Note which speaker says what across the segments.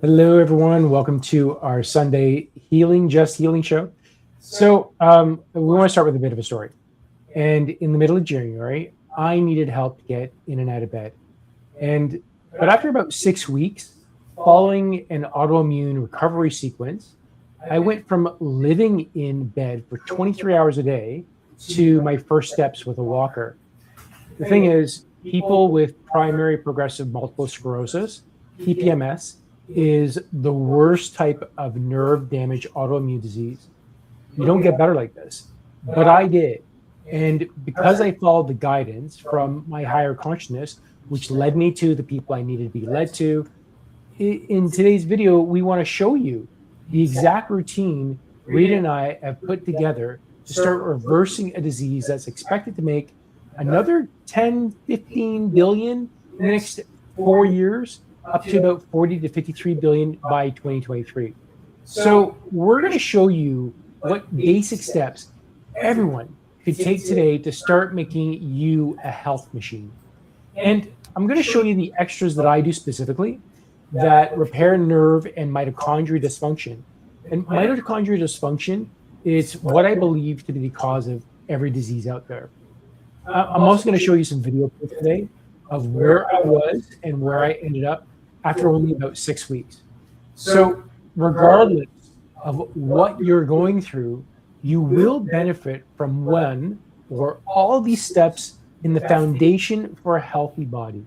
Speaker 1: Hello, everyone. Welcome to our Sunday Just Healing show. We want to start with a bit of a story. And in the middle of January, I needed help to get in and out of bed. But after about 6 weeks, following an autoimmune recovery sequence, I went from living in bed for 23 hours a day to my first steps with a walker. The thing is, people with primary progressive multiple sclerosis, PPMS, is the worst type of nerve damage autoimmune disease. You don't get better like this, but I did. And because I followed the guidance from my higher consciousness, which led me to the people I needed to be led to, in today's video, we want to show you the exact routine Rita and I have put together to start reversing a disease that's expected to make another 10, 15 billion in the next 4 years, up to about 40 to 53 billion by 2023. So we're going to show you what basic steps everyone could take today to start making you a health machine. And I'm going to show you the extras that I do specifically that repair nerve and mitochondrial dysfunction. And mitochondrial dysfunction is what I believe to be the cause of every disease out there. I'm also going to show you some video proof today of where I was and where I ended up after only about 6 weeks. So regardless of what you're going through, you will benefit from one or all these steps in the foundation for a healthy body.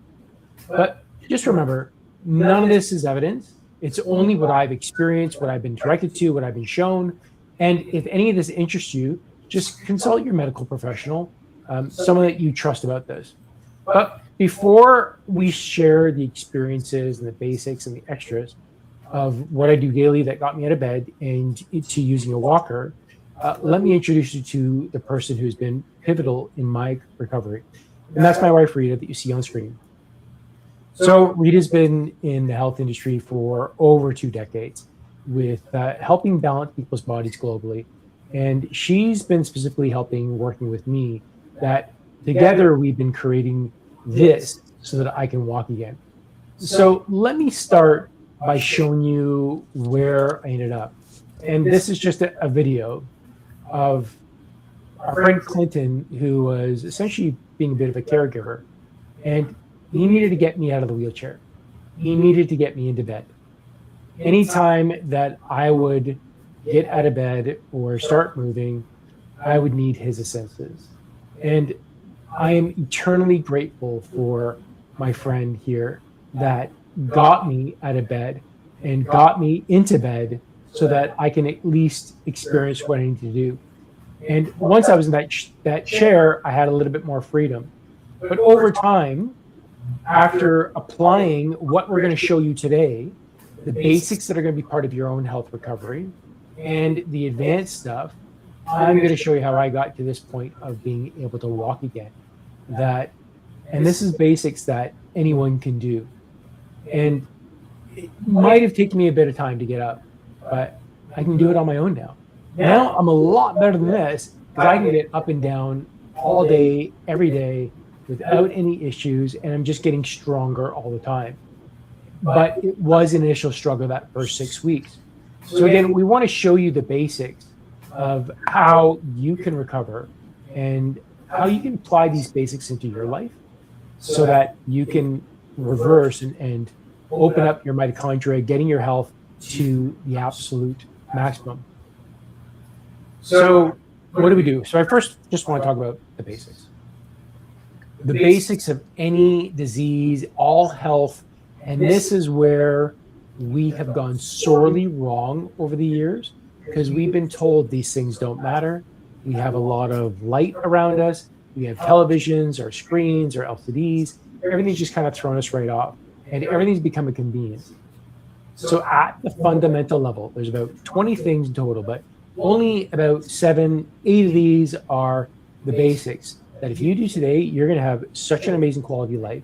Speaker 1: But just remember, none of this is evidence. It's only what I've experienced, what I've been directed to, what I've been shown. And if any of this interests you, just consult your medical professional, someone that you trust about this. But before we share the experiences and the basics and the extras of what I do daily that got me out of bed and to using a walker, let me introduce you to the person who's been pivotal in my recovery. And that's my wife, Rita, that you see on screen. So Rita's been in the health industry for over 2 decades with helping balance people's bodies globally. And she's been specifically working with me that together we've been creating this so that I can walk again. So let me start by showing you where I ended up. And this is just a video of our friend Clinton, who was essentially being a bit of a caregiver. And he needed to get me out of the wheelchair. He needed to get me into bed. Anytime that I would get out of bed or start moving, I would need his assistance. And I am eternally grateful for my friend here that got me out of bed and got me into bed so that I can at least experience what I need to do. And once I was in that chair, I had a little bit more freedom. But over time, after applying what we're going to show you today, the basics that are going to be part of your own health recovery and the advanced stuff, I'm going to show you how I got to this point of being able to walk again. And this is basics that anyone can do. And it might have taken me a bit of time to get up, but I can do it on my own now. Now I'm a lot better than this because I can get up and down all day, every day without any issues. And I'm just getting stronger all the time. But it was an initial struggle that first 6 weeks. So again, we want to show you the basics of how you can recover and how you can apply these basics into your life so that you can reverse and open up your mitochondria, getting your health to the absolute maximum. So what do we do? So I first just want to talk about the basics. The basics of any disease, all health, and this is where we have gone sorely wrong over the years because we've been told these things don't matter. We have a lot of light around us. We have televisions, our screens, our LCDs. Everything's just kind of thrown us right off. And everything's become a convenience. So at the fundamental level, there's about 20 things in total, but only about 7, 8 of these are the basics that if you do today, you're going to have such an amazing quality of life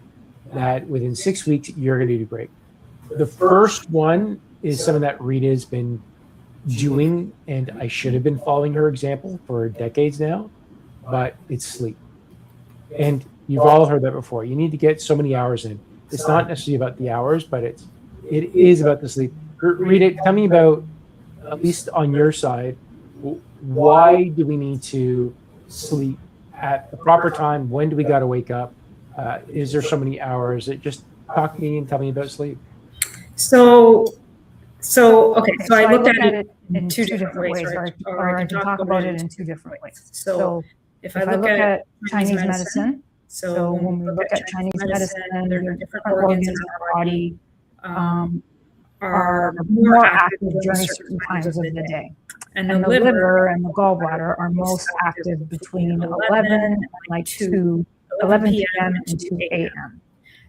Speaker 1: that within 6 weeks, you're going to do great. The first one is something that Rita's been doing, and I should have been following her example for decades now, but it's sleep. And you've all heard that before. You need to get so many hours in. It's not necessarily about the hours, but it is about the sleep. Rita, tell me about, at least on your side, why do we need to sleep at the proper time? When do we got to wake up? Is there so many hours? Just talk to me and tell me about sleep.
Speaker 2: So okay, so I looked at it in two different ways, or I can talk about it in two different ways. So if I look at Chinese medicine, so when we look at Chinese medicine, there are different organs in our body are more active during certain times of the day. And the liver and the gallbladder are most active between 11 and like 11 p.m. and 2 a.m.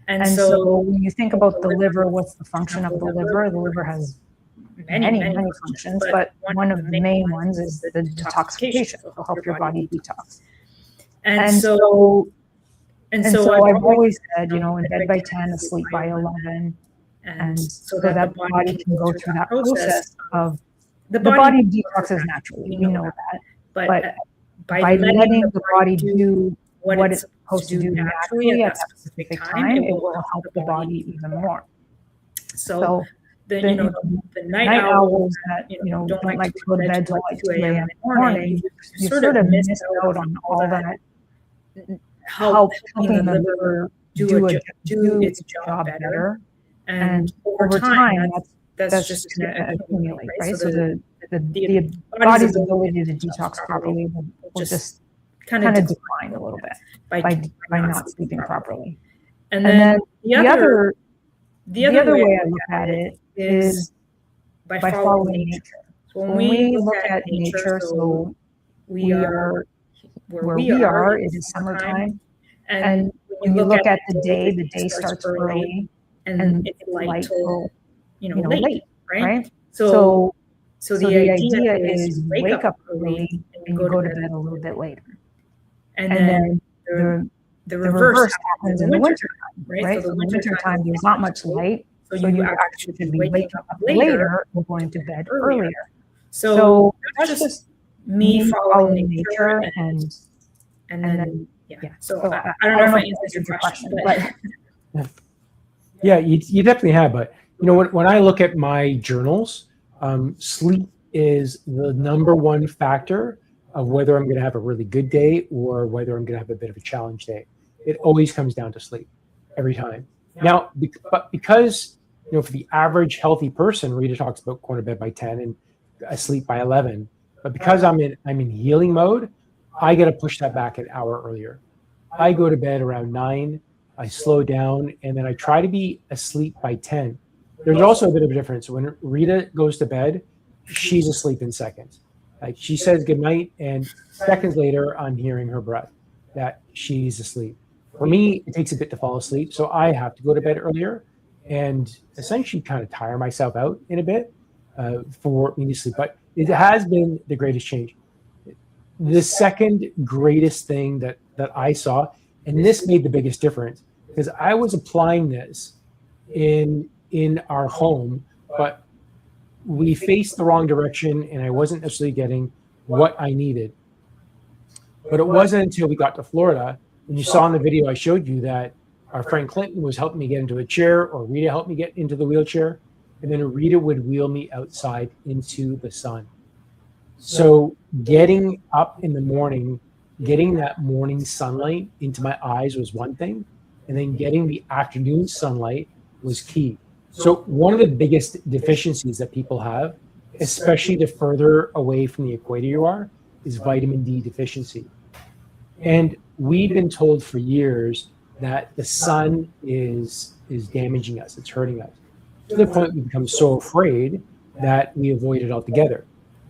Speaker 2: And so when you think about the liver, what's the function of the liver? The liver has many functions, but one of the main ones is the detoxification. It'll help your body detox. And so I've always said, in bed by 10, asleep by 11, and so that the body can go through that process of the body detoxes naturally. We know that, but by letting the body do what it's supposed to do naturally at that specific time, it will help the body even more. So the night owls that don't like to go to bed till like 2 a.m. in the morning, you sort of miss out on all that helping the liver do its job better. And over time, that's just going to accumulate, right? So the body's ability to detox properly will just kind of decline a little bit by not sleeping properly. And then the other way I look at it is by following nature. So when we look at nature, so we are where we are, it is summertime. And when you look at the day starts early and it's light till late, right? So the idea is you wake up early and you go to bed a little bit later. And then the reverse happens in the winter time, right? So the winter time, there's not much light. So you actually should be waking up later and going to bed earlier. So that's just me following nature and then, yeah. So I don't know if I answered your question, but.
Speaker 1: Yeah, you definitely have. But when I look at my journals, sleep is the number one factor of whether I'm going to have a really good day or whether I'm going to have a bit of a challenge day. It always comes down to sleep every time. Now, but because for the average healthy person, Rita talks about going to bed by 10 and asleep by 11. But because I'm in healing mode, I got to push that back an hour earlier. I go to bed around 9. I slow down, and then I try to be asleep by 10. There's also a bit of a difference. When Rita goes to bed, she's asleep in seconds. Like she says goodnight, and seconds later, I'm hearing her breath that she's asleep. For me, it takes a bit to fall asleep, so I have to go to bed earlier and essentially kind of tire myself out in a bit for me to sleep. But it has been the greatest change. The second greatest thing that I saw, and this made the biggest difference, because I was applying this in our home, but we faced the wrong direction and I wasn't necessarily getting what I needed. But it wasn't until we got to Florida, and you saw in the video I showed you that our friend Clinton was helping me get into a chair, or Rita helped me get into the wheelchair, and then Rita would wheel me outside into the sun. So getting up in the morning, getting that morning sunlight into my eyes was one thing, and then getting the afternoon sunlight was key. So one of the biggest deficiencies that people have, especially the further away from the equator you are, is vitamin D deficiency. And we've been told for years that the sun is damaging us, it's hurting us, to the point we become so afraid that we avoid it altogether.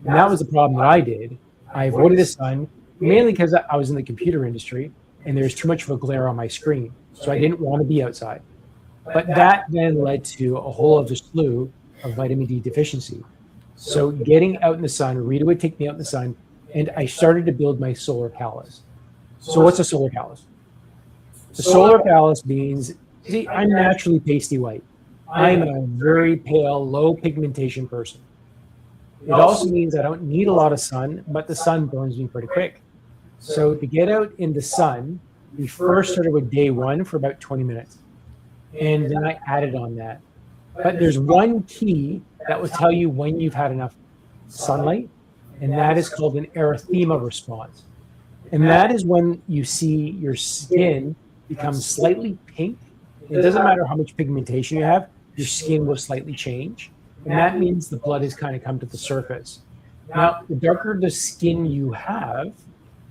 Speaker 1: And that was the problem that I did. I avoided the sun, mainly because I was in the computer industry and there's too much of a glare on my screen. So I didn't want to be outside. But that then led to a whole other slew of vitamin D deficiency. So getting out in the sun, Rita would take me out in the sun, and I started to build my solar callus. So what's a solar callus? The solar callus means, see, I'm naturally pasty white. I'm a very pale, low pigmentation person. It also means I don't need a lot of sun, but the sun burns me pretty quick. So to get out in the sun, we first started with day 1 for about 20 minutes. And then I added on that. But there's one key that will tell you when you've had enough sunlight, and that is called an erythema response. And that is when you see your skin become slightly pink. It doesn't matter how much pigmentation you have, your skin will slightly change. And that means the blood has kind of come to the surface. Now, the darker the skin you have,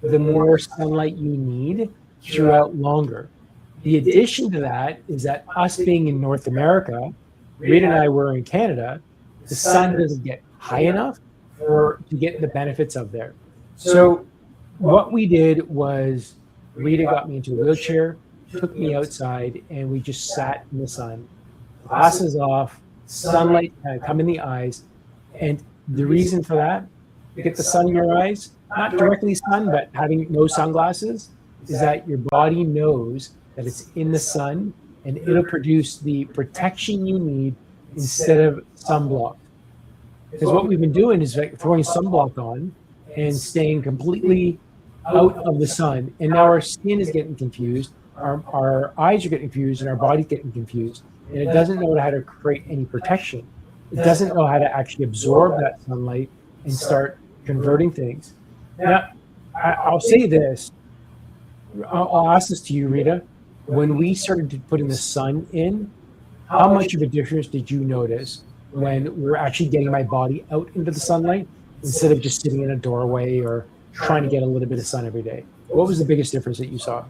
Speaker 1: the more sunlight you need throughout longer. The addition to that is that us being in North America, Rita and I were in Canada, the sun doesn't get high enough to get the benefits of there. So what we did was Rita got me into a wheelchair, took me outside, and we just sat in the sun, glasses off, sunlight kind of come in the eyes. And the reason for that, to get the sun in your eyes, not directly sun, but having no sunglasses, is that your body knows that it's in the sun and it'll produce the protection you need instead of sunblock. Because what we've been doing is like throwing sunblock on and staying completely out of the sun. And now our skin is getting confused, our eyes are getting confused, and our body's getting confused. And it doesn't know how to create any protection. It doesn't know how to actually absorb that sunlight and start converting things. Now, I'll say this. I'll ask this to you, Rita. When we started putting the sun in, how much of a difference did you notice when we're actually getting my body out into the sunlight instead of just sitting in a doorway or trying to get a little bit of sun every day? What was the biggest difference that you saw?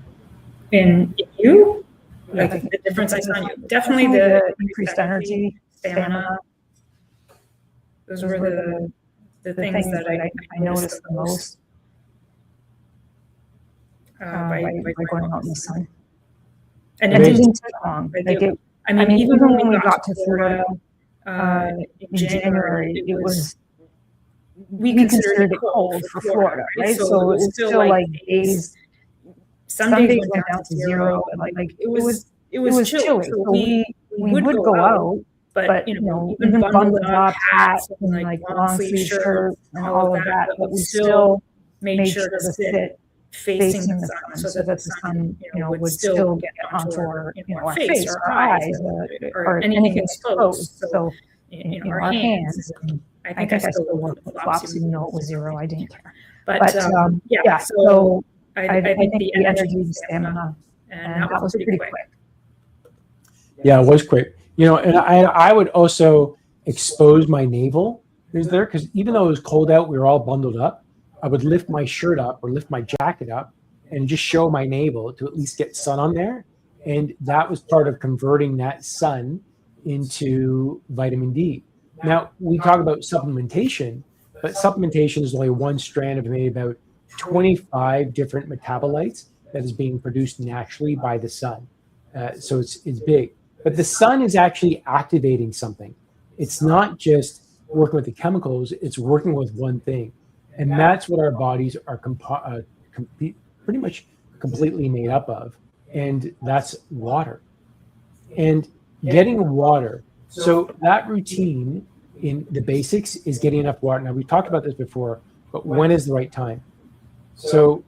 Speaker 2: In you? Like the difference I saw in you? Definitely the increased energy, stamina. Those were the things that I noticed the most by going out in the sun. And it didn't take long. Even when we got to Florida in January, we considered it cold for Florida, right? So it was still like days. Some days went down to zero, and like it was chilly. So we would go out, but even bundled up hats and like long sleeve shirts and all of that, but we still made sure to sit facing the sun so that the sun would still get onto our face or our eyes or anything exposed. So our hands. I think I still wore flip-flops even though it was zero. I didn't care. But yeah, so I think the energy, the stamina, and that was pretty quick.
Speaker 1: Yeah, it was quick. And I would also expose my navel there because even though it was cold out, we were all bundled up. I would lift my shirt up or lift my jacket up and just show my navel to at least get sun on there. And that was part of converting that sun into vitamin D. Now, we talk about supplementation, but supplementation is only one strand of maybe about 25 different metabolites that is being produced naturally by the sun. So it's big. But the sun is actually activating something. It's not just working with the chemicals, it's working with one thing. And that's what our bodies are pretty much completely made up of. And that's water. And getting water. So that routine in the basics is getting enough water. Now, we talked about this before, but when is the right time? So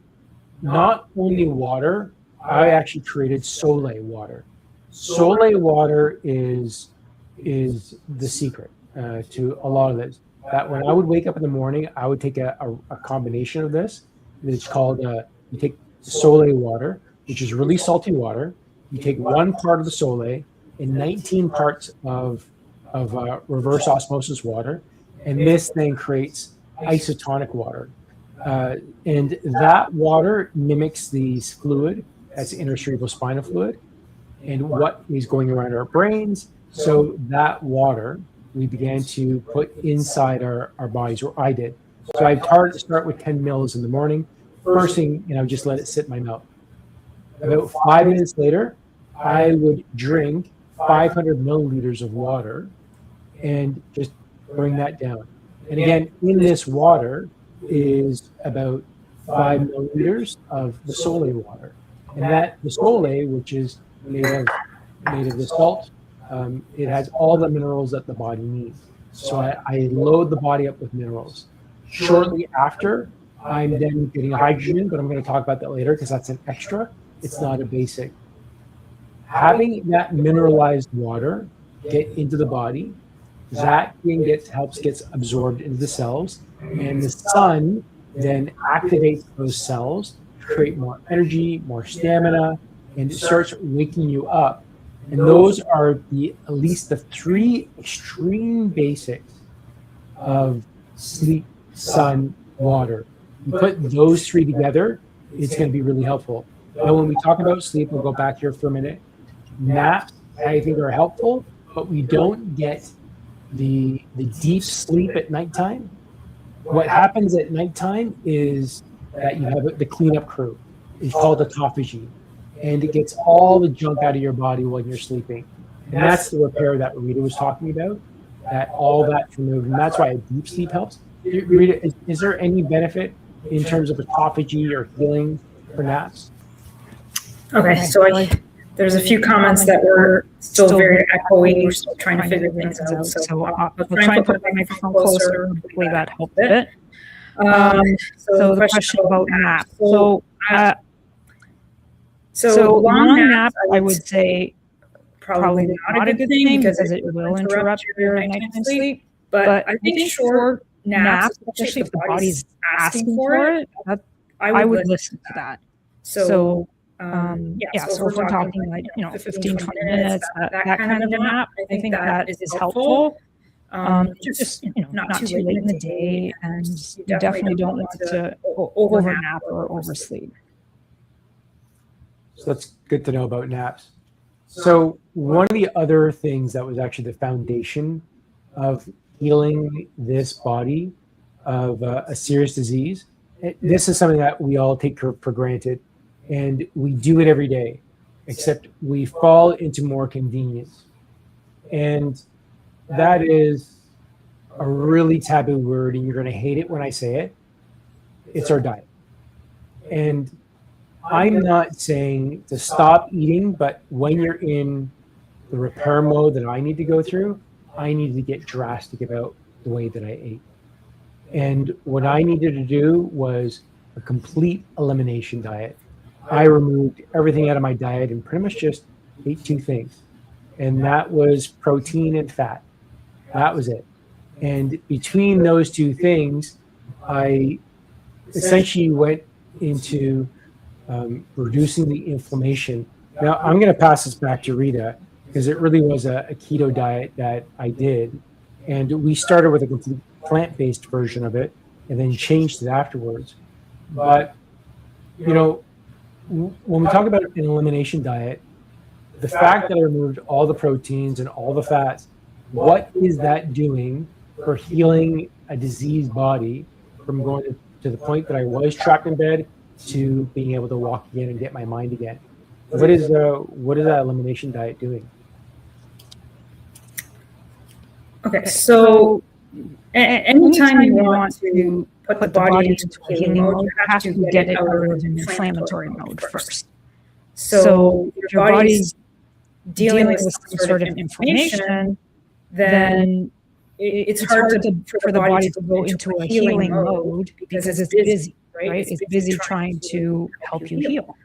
Speaker 1: not only water, I actually created Sole water. Sole water is the secret to a lot of this. That when I would wake up in the morning, I would take a combination of this. It's called, you take Sole water, which is really salty water. You take one part of the Sole and 19 parts of reverse osmosis water, and this then creates isotonic water. And that water mimics the fluid, that's intercerebral spinal fluid, and what is going around our brains. So that water we began to put inside our bodies, or I did. So I start with 10 mils in the morning. First thing, just let it sit in my mouth. About 5 minutes later, I would drink 500 milliliters of water and just bring that down. And again, in this water is about 5 milliliters of the Sole water. And that the Sole, which is made of the salt, it has all the minerals that the body needs. So I load the body up with minerals. Shortly after, I'm then getting hydrogen, but I'm going to talk about that later because that's an extra. It's not a basic. Having that mineralized water get into the body That being helps gets absorbed into the cells, and the sun then activates those cells to create more energy, more stamina, and it starts waking you up. And those are at least the three extreme basics of sleep, sun, water. You put those three together, it's going to be really helpful. Now, when we talk about sleep, we'll go back here for a minute. Naps, I think, are helpful, but we don't get the deep sleep at nighttime. What happens at nighttime is that you have the cleanup crew. It's called autophagy, and it gets all the junk out of your body when you're sleeping. And that's the repair that Rita was talking about, that all that's removed. And that's why a deep sleep helps. Rita, is there any benefit in terms of autophagy or healing for naps?
Speaker 3: Okay, so there's a few comments that were still very echoey. We're still trying to figure things out. So I'll try and put my microphone closer. Hopefully that helped it. So the question about naps. So long naps, I would say probably not a good thing because it will interrupt your nighttime sleep. But I think short naps, especially if the body's asking for it, I would listen to that. So if we're talking like 15, 20 minutes, that kind of a nap, I think that is helpful. Just not too late in the day, and you definitely don't want to overnap or oversleep.
Speaker 1: So that's good to know about naps. So one of the other things that was actually the foundation of healing this body of a serious disease, this is something that we all take for granted, and we do it every day, except we fall into more convenience. And that is a really taboo word, and you're going to hate it when I say it. It's our diet. And I'm not saying to stop eating, but when you're in the repair mode that I need to go through, I need to get drastic about the way that I ate. And what I needed to do was a complete elimination diet. I removed everything out of my diet and pretty much just ate two things. And that was protein and fat. That was it. And between those two things, I essentially went into reducing the inflammation. Now, I'm going to pass this back to Rita because it really was a keto diet that I did. And we started with a complete plant-based version of it and then changed it afterwards. But, when we talk about an elimination diet, the fact that I removed all the proteins and all the fats, what is that doing for healing a diseased body from going to the point that I was trapped in bed to being able to walk again and get my mind again? What is that elimination diet doing?
Speaker 3: Okay, so anytime you want to put the body into healing mode, you have to get it out of an inflammatory mode first. So if your body's dealing with some sort of inflammation, then it's hard for the body to go into a healing mode because it's busy, right? It's busy trying to help you heal.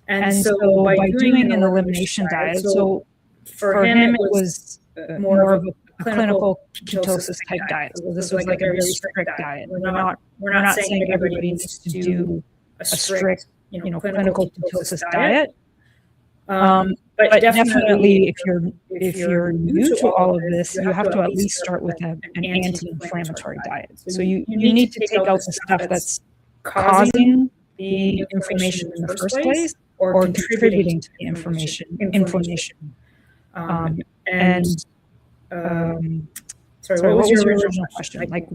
Speaker 3: And so by doing an elimination diet, so for him it was more of a clinical ketosis type diet. So this was like a very strict diet. We're not saying everybody needs to do a strict, clinical ketosis diet. But definitely, if you're new to all of this, you have to at least start with an anti-inflammatory diet. So you need to take out the stuff that's causing the inflammation in the first place or contributing to the inflammation. Sorry, what was your original question? Like,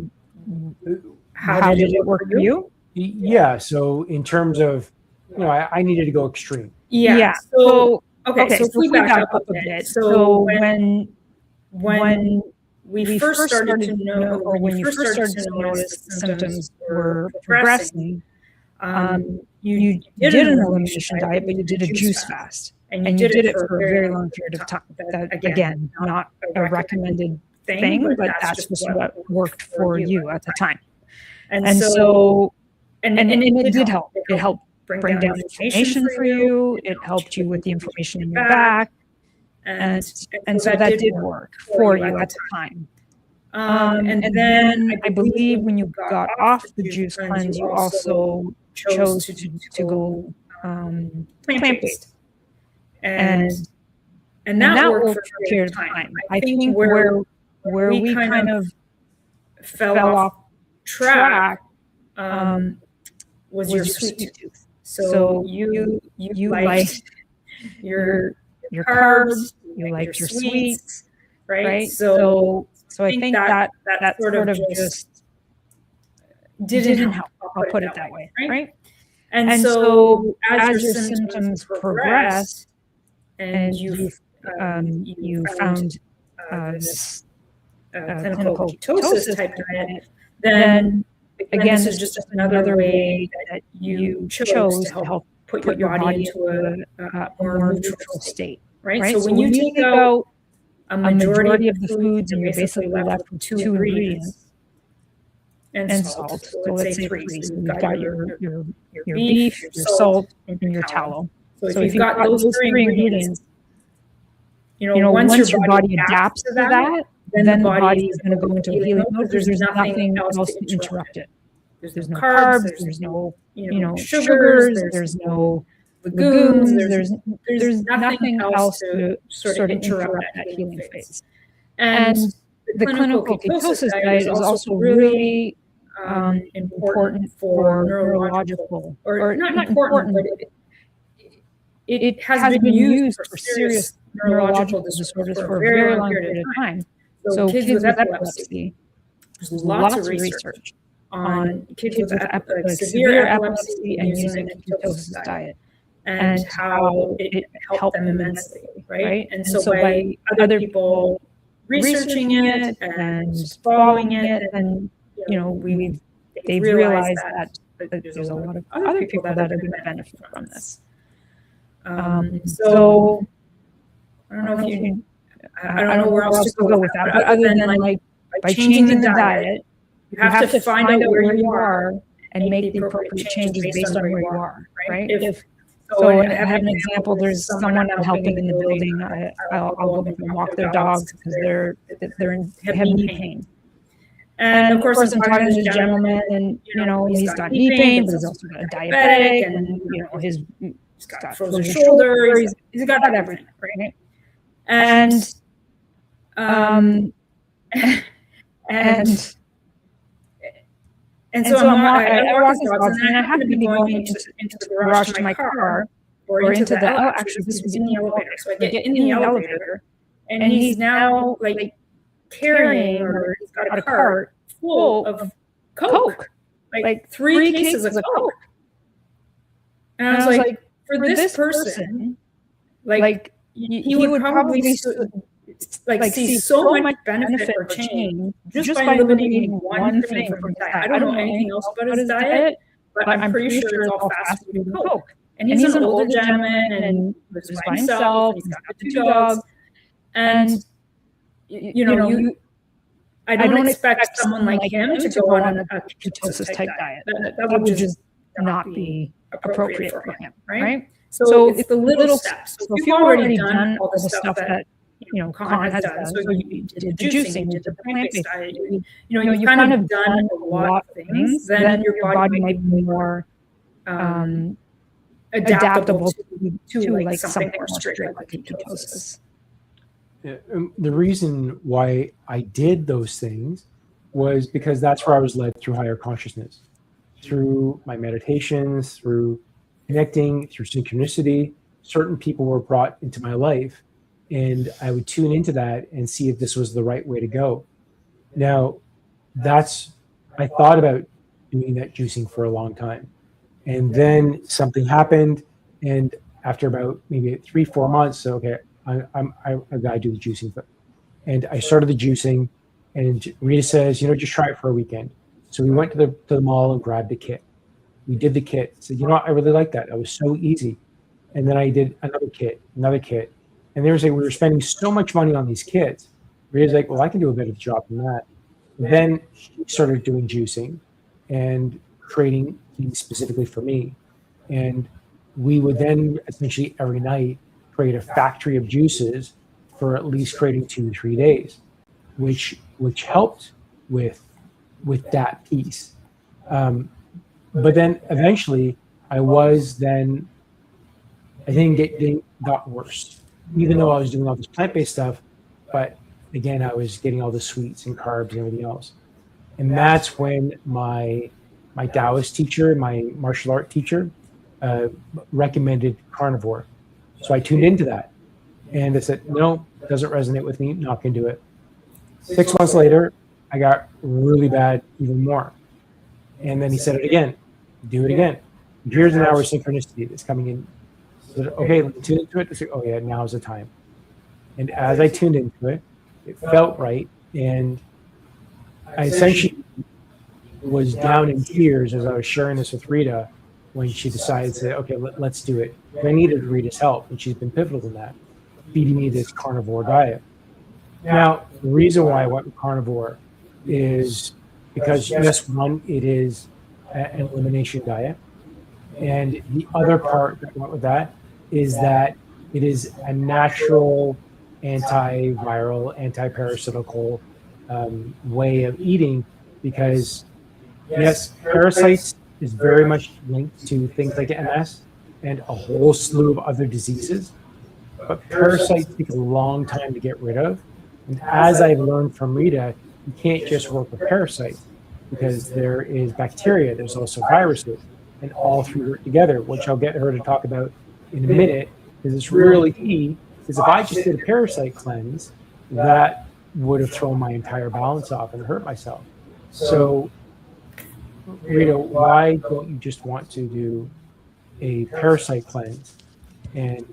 Speaker 3: how did it work for you?
Speaker 1: Yeah. So in terms of, I needed to go extreme.
Speaker 3: Yeah. So if we back up a bit. So when we first started to know, or when you first started to notice the symptoms were progressing, you did an elimination diet, but you did a juice fast. And you did it for a very long period of time. That, again, not a recommended thing, but that's just what worked for you at the time. And it did help. It helped bring down inflammation for you. It helped you with the inflammation in your back. And so that did work for you at the time. And then
Speaker 2: I believe when you got off the juice cleanse, you also chose to go plant-based. And that worked for a period of time. I think where we kind of fell off track was your sweet tooth. So you liked your carbs, you liked your sweets, right? So I think that sort of just didn't help. I'll put it that way, right? And so as your symptoms progressed and you found clinical ketosis type diet, then again, this is just another way that you chose to help put your body into a more neutral state, right? So when you take out a majority of the foods and you're basically left with two ingredients and salt. So let's say three. So you've got your beef, your salt, and your tallow. So if you've got those three ingredients, once your body adapts to that, then the body is going to go into a healing mode because there's nothing else to interrupt it. There's no carbs, there's no sugars, there's no legumes, there's nothing else to sort of interrupt that healing phase. And the clinical ketosis diet is also really important for neurological, or not important, but it has been used for serious neurological disorders for a very long period of time. So kids with epilepsy, there's lots of research on kids with severe epilepsy and using a ketosis diet and how it helped them immensely, right? And so by other people researching it and following it, and they've realized that there's a lot of other people that are going to benefit from this. So I don't know if you, I don't know where else to go with that, but other than like by changing the diet, you have to find out where you are and make the appropriate changes based on where you are, right? So I have an example. There's someone I'm helping in the building. I'll go up and walk their dogs because they're in heavy knee pain. And of course, I'm talking to this gentleman, and he's got knee pain, but he's also got a diabetic, and he's got frozen shoulder. He's got everything, right? And so I walk his dogs, and I happen to be going into the garage to my car, or into the actually this was in the elevator. So I get in the elevator, and he's now like carrying, or he's got a cart full of Coke, like 3 cases of Coke. And I was like, for this person, like he would probably see so much benefit or change just by eliminating one thing from his diet. I don't know anything else about his diet, but I'm pretty sure it's all fast food and Coke. And he's an older gentleman and lives by himself. He's got 2 dogs, and I don't expect someone like him to go on a ketosis type diet. That would just not be appropriate for him, right? So it's the little steps. So if you've already done all the stuff that Con has done, so you did the juicing, you did the plant-based diet, you've kind of done a lot of things, then your body might be more adaptable to like something more strict like ketosis.
Speaker 1: The reason why I did those things was because that's where I was led through higher consciousness, through my meditations, through connecting, through synchronicity. Certain people were brought into my life, and I would tune into that and see if this was the right way to go. Now, I thought about doing that juicing for a long time. And then something happened, and after about maybe 3-4 months, so okay, I got to do the juicing. And I started the juicing, and Rita says, just try it for a weekend. So we went to the mall and grabbed the kit. We did the kit. Said, I really like that. That was so easy. And then I did another kit. And they were saying we were spending so much money on these kits. Rita's like, well, I can do a better job than that. Then she started doing juicing and creating specifically for me. And we would then essentially every night create a factory of juices for at least creating 2 to 3 days. which helped with that piece. But then eventually I think it got worse, even though I was doing all this plant-based stuff. But again, I was getting all the sweets and carbs and everything else. And that's when my Taoist teacher, my martial art teacher, recommended carnivore. So I tuned into that. And I said, no, it doesn't resonate with me, not going to do it. 6 months later, I got really bad even more. And then he said it again, do it again. Here's an hour of synchronicity that's coming in. So, okay, let's tune into it. Oh yeah, now's the time. And as I tuned into it, it felt right. And I essentially was down in tears as I was sharing this with Rita when she decided to say, okay, let's do it. I needed Rita's help, and she's been pivotal in that, feeding me this carnivore diet. Now, the reason why I went with carnivore is because, yes, one, it is an elimination diet. And the other part that went with that is that it is a natural antiviral, anti-parasitical way of eating, because, yes, parasites is very much linked to things like MS and a whole slew of other diseases. But parasites take a long time to get rid of. And as I've learned from Rita, you can't just work with parasites, because there is bacteria, there's also viruses, and all three work together, which I'll get her to talk about in a minute, because it's really key. Because if I just did a parasite cleanse, that would have thrown my entire balance off and hurt myself. So, Rita, why don't you just want to do a parasite cleanse and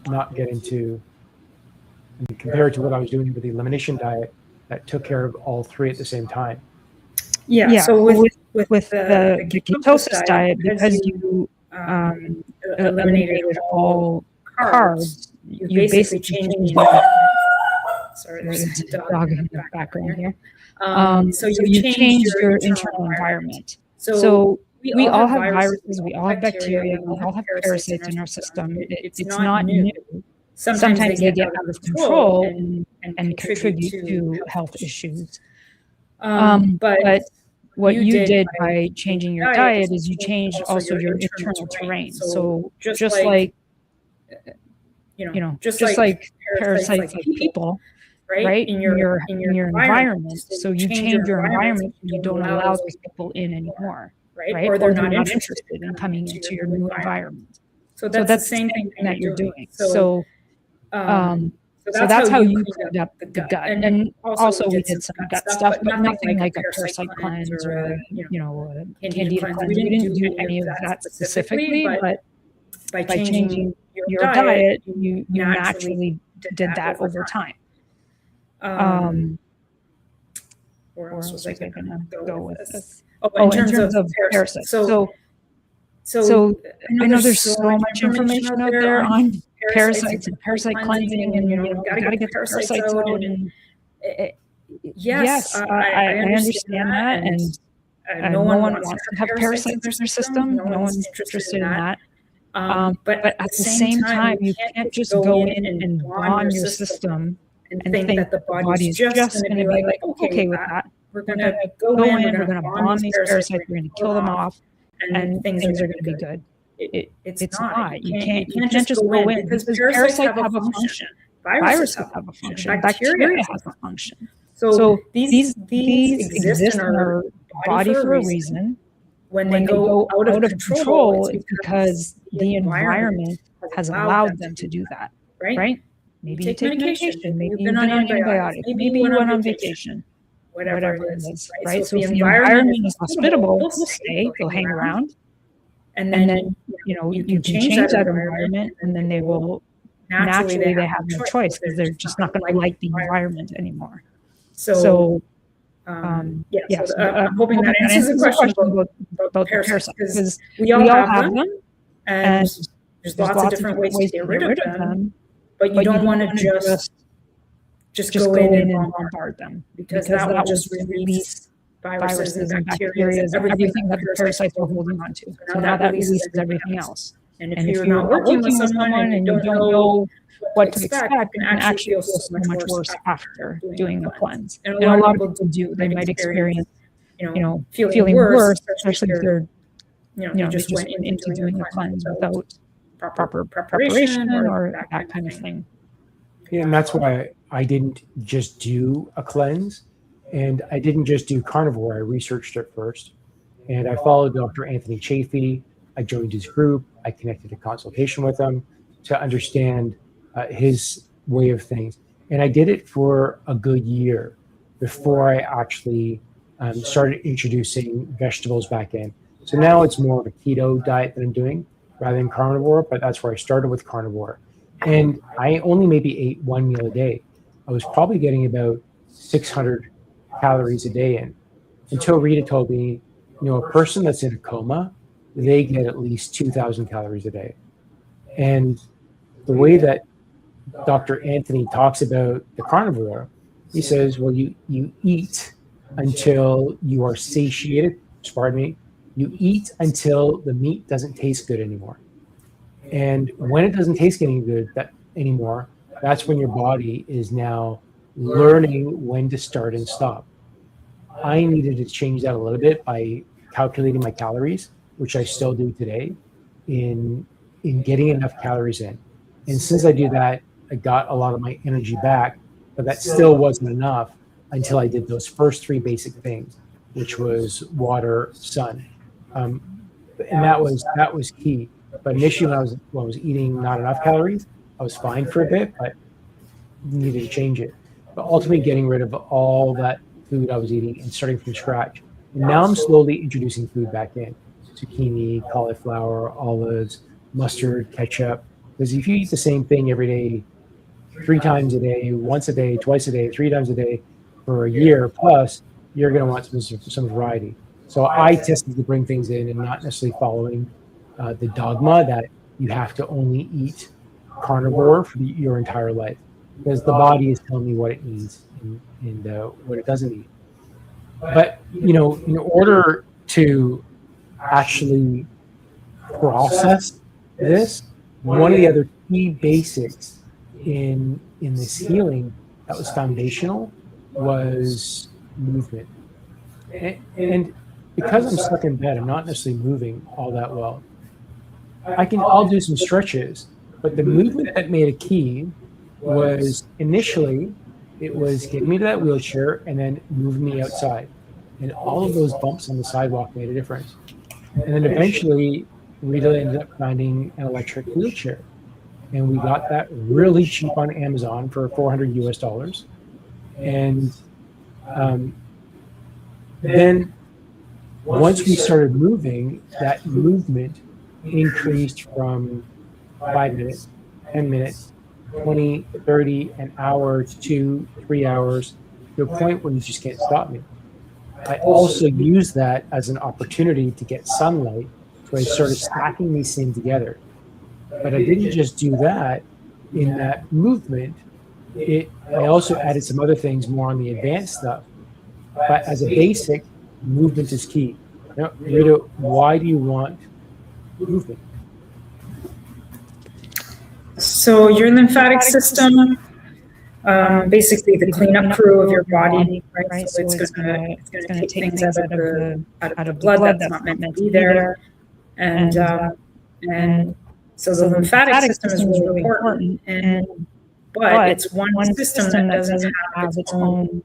Speaker 1: not get into, and compare it to what I was doing with the elimination diet that took care of all three at the same time?
Speaker 3: Yeah. So with the ketosis diet, because you eliminated all carbs, you basically changed sorry, there's a dog in the background here. So you changed your internal environment. So we all have viruses, we all have bacteria, we all have parasites in our system. It's not new. Sometimes they get out of control and contribute to health issues. But what you did by changing your diet is you changed also your internal terrain. So just like parasites like people, right? In your environment. So you change your environment, you don't allow those people in anymore, right? Or they're not interested in coming into your new environment. So that's the same thing that you're doing. So that's how you cleaned up the gut. And also we did some gut stuff, but nothing like a parasite cleanse or candida cleanse. We didn't do any of that specifically, but by changing your diet, you naturally did that over time. Where else was I going to go with this? In terms of parasites. So I know there's so much information out there on parasites and parasite cleansing, and got to get the parasites out. And yes, I understand that, and no one wants to have parasites in their system. No one's interested in that. But at the same time, you can't just go in and bomb your system and think that the body is just going to be like, okay with that. We're going to go in, we're going to bomb these parasites, we're going to kill them off, and things are going to be good. It's not. You can't just go in, because parasites have a function. Viruses have a function. Bacteria has a function. So these exist in our body for a reason. When they go out of control, it's because the environment has allowed them to do that, right? Maybe you take medication, maybe you've been on antibiotics, maybe you went on vacation, whatever it is, right? So if the environment is hospitable, they'll stay, they'll hang around. And then you can change that environment, and then they will naturally they have no choice, because they're just not going to like the environment anymore. So I'm hoping that answers the question about parasites, because we all have them, and there's lots of different ways to get rid of them, but you don't want to just go in and bombard them, because that will just release viruses and bacteria and everything that the parasites are holding on to. So now that releases everything else. And if you're not working with someone and you don't know what to expect, you can actually feel so much worse after doing the cleanse. And a lot of people do. They might experience, feeling worse, especially if they're, they just went into doing the cleanse without proper preparation or that kind of thing.
Speaker 1: Yeah, and that's why I didn't just do a cleanse, and I didn't just do carnivore. I researched it first, and I followed Dr. Anthony Chafee. I joined his group. I connected a consultation with him to understand his way of things. And I did it for a good year before I actually started introducing vegetables back in. So now it's more of a keto diet that I'm doing rather than carnivore, but that's where I started with carnivore. And I only maybe ate one meal a day. I was probably getting about 600 calories a day in, until Rita told me, a person that's in a coma, they get at least 2,000 calories a day. And the way that Dr. Anthony talks about the carnivore, he says, well, you eat until you are satiated, pardon me, you eat until the meat doesn't taste good anymore. And when it doesn't taste any good anymore, that's when your body is now learning when to start and stop. I needed to change that a little bit by calculating my calories, which I still do today, in getting enough calories in. And since I do that, I got a lot of my energy back, but that still wasn't enough until I did those first three basic things, which was water, sun. And that was key. But initially when I was eating not enough calories, I was fine for a bit, but needed to change it. But ultimately getting rid of all that food I was eating and starting from scratch. And now I'm slowly introducing food back in. Zucchini, cauliflower, olives, mustard, ketchup. Because if you eat the same thing every day, 3 times a day, once a day, twice a day, 3 times a day for a year plus, you're going to want some variety. So I tested to bring things in and not necessarily following the dogma that you have to only eat carnivore for your entire life, because the body is telling me what it needs and what it doesn't need. But in order to actually process this, one of the other key basics in this healing that was foundational was movement. And because I'm stuck in bed, I'm not necessarily moving all that well. I'll do some stretches, but the movement that made a key was initially, it was getting me to that wheelchair and then moving me outside. And all of those bumps on the sidewalk made a difference. And then eventually, Rita ended up finding an electric wheelchair. And we got that really cheap on Amazon for $400 US. And then once we started moving, that movement increased from 5 minutes, 10 minutes, 20, 30, an hour to 2, 3 hours, to a point where you just can't stop me. I also used that as an opportunity to get sunlight, so I started stacking these things together. But I didn't just do that. In that movement, I also added some other things more on the advanced stuff. But as a basic, movement is key. Now, Rita, why do you want movement?
Speaker 3: So your lymphatic system, basically the cleanup crew of your body, right? So it's going to take things out of the blood that's not meant to be there, and so the lymphatic system is really important. But it's one system that doesn't have its own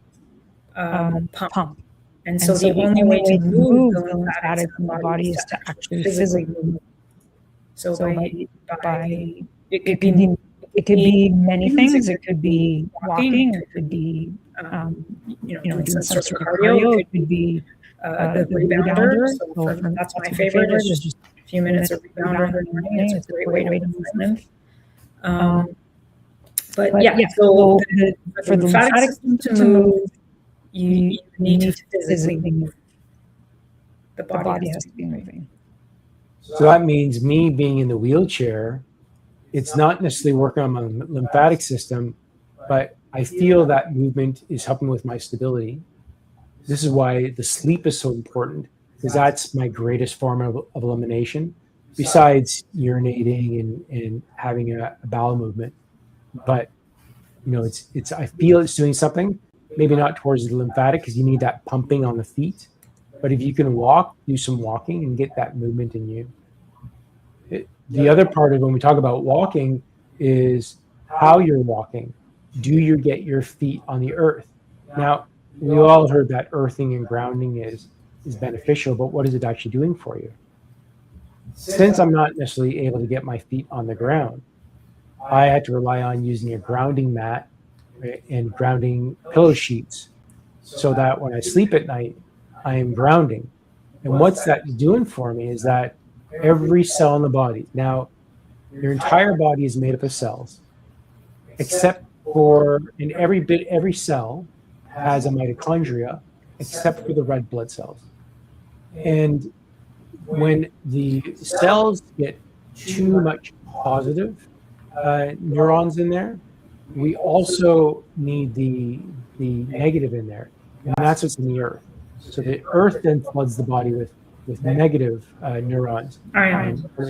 Speaker 3: pump. And so the only way to move the lymphatics in the body is to actually physically move. So by it could be many things. It could be walking. It could be doing some sort of cardio. It could be the rebounder. So that's my favorite. Is just a few minutes of rebounder in the morning. It's a great way to move lymph. But yeah, so for the lymphatic system to move, you need to physically move. The body has to be moving.
Speaker 1: So that means me being in the wheelchair, it's not necessarily working on my lymphatic system, but I feel that movement is helping with my stability. This is why the sleep is so important, because that's my greatest form of elimination. besides urinating and having a bowel movement. But I feel it's doing something. Maybe not towards the lymphatic because you need that pumping on the feet. But if you can walk, do some walking and get that movement in you. The other part of when we talk about walking is how you're walking. Do you get your feet on the earth? Now, we all heard that earthing and grounding is beneficial, but what is it actually doing for you? Since I'm not necessarily able to get my feet on the ground, I had to rely on using a grounding mat and grounding pillow sheets so that when I sleep at night, I am grounding. And what's that doing for me is that every cell in the body, now your entire body is made up of cells, except for, in every cell has a mitochondria, except for the red blood cells. And when the cells get too much positive neurons in there, we also need the negative in there, and that's what's in the earth. So the earth then floods the body with negative neurons.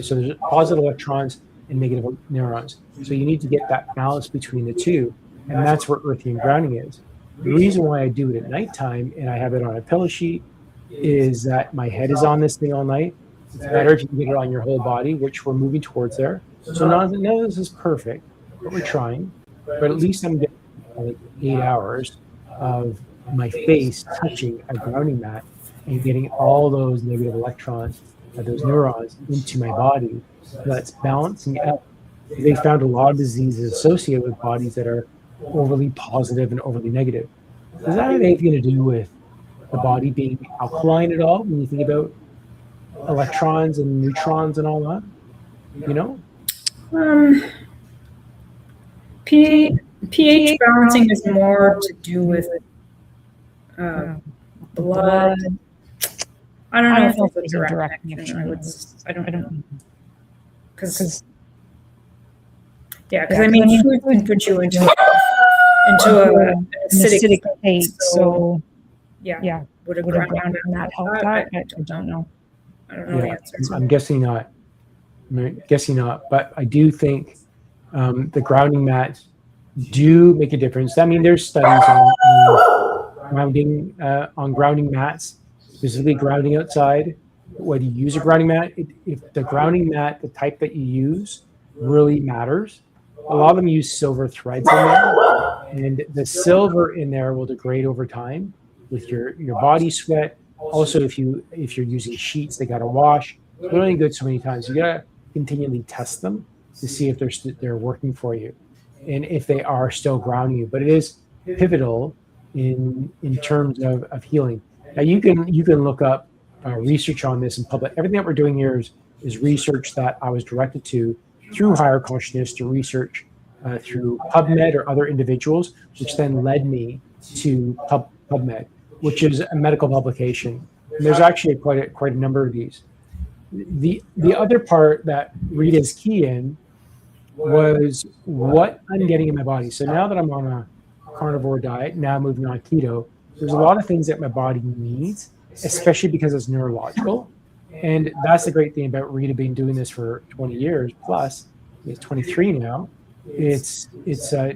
Speaker 1: So there's positive electrons and negative neurons. So you need to get that balance between the two, and that's where earthing and grounding is. The reason why I do it at nighttime and I have it on a pillow sheet is that my head is on this thing all night. It's better if you can get it on your whole body, which we're moving towards there. So none of this is perfect, but we're trying. But at least I'm getting like 8 hours of my face touching a grounding mat and getting all those negative electrons, those neurons into my body. So that's balancing out. They found a lot of diseases associated with bodies that are overly positive and overly negative. Does that have anything to do with the body being alkaline at all when you think about electrons and neutrons and all that?
Speaker 3: pH balancing is more to do with blood. I don't know if it's a direct connection. I don't. Because I mean, food can put you into an acidic state. So yeah, would a grounding mat help that? I don't know. I don't know the answer.
Speaker 1: I'm guessing not. But I do think the grounding mats do make a difference. I mean, there's studies on grounding mats, specifically grounding outside. Whether you use a grounding mat, if the grounding mat, the type that you use, really matters. A lot of them use silver threads in there, and the silver in there will degrade over time with your body sweat. Also, if you're using sheets, they got to wash. They're only good so many times. You got to continually test them to see if they're working for you, and if they are still grounding you. But it is pivotal in terms of healing. Now you can look up research on this in public. Everything that we're doing here is research that I was directed to through Higher Consciousness to research through PubMed or other individuals, which then led me to PubMed, which is a medical publication. And there's actually quite a number of these. The other part that Rita's key in was what I'm getting in my body. So now that I'm on a carnivore diet, now moving on keto, there's a lot of things that my body needs, especially because it's neurological. And that's the great thing about Rita being doing this for 20 years plus. It's 23 now. It's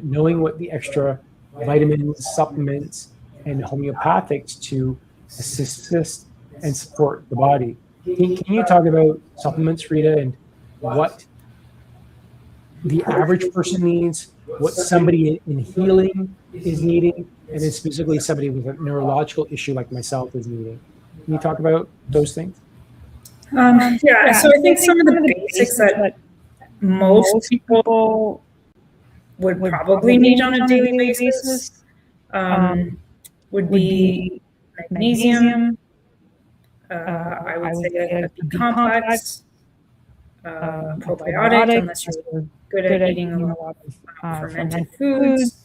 Speaker 1: knowing what the extra vitamins, supplements, and homeopathics to assist and support the body. Can you talk about supplements, Rita, and what the average person needs, what somebody in healing is needing, and then specifically somebody with a neurological issue like myself is needing? Can you talk about those things?
Speaker 3: So I think some of the basics that most people would probably need on a daily basis would be magnesium. I would say a B complex, probiotic, unless you're good at eating a lot of fermented foods.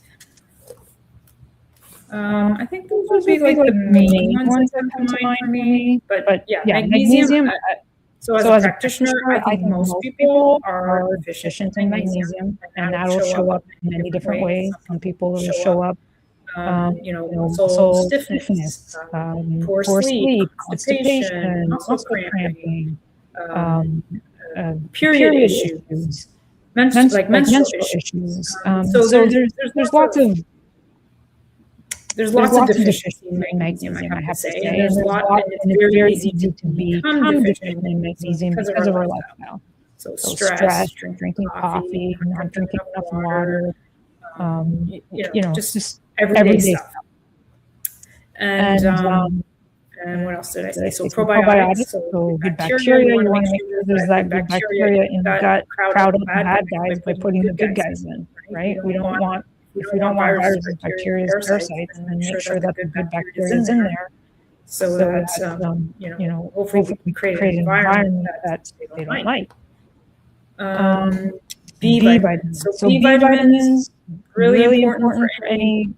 Speaker 3: I think those would be like the main ones that come to mind for me. But yeah, magnesium. So as a practitioner, I think most people are deficient in magnesium, and that'll show up in many different ways. Some people will show up, muscle stiffness, poor sleep, constipation, muscle cramping, period issues, menstrual issues. So there's lots of deficiency in magnesium, I have to say, and it's very easy to become deficient in magnesium because of our lifestyle. So stress, drinking coffee, not drinking enough water, just everyday stuff. And what else did I say? So probiotics, so good bacteria. You want to make sure there's that good bacteria in the gut, crowd out the bad guys by putting the good guys in, right? If we don't want viruses, bacteria, parasites, and then make sure that the good bacteria is in there, so that hopefully we create an environment that they don't like. B vitamins. So B vitamins really important for any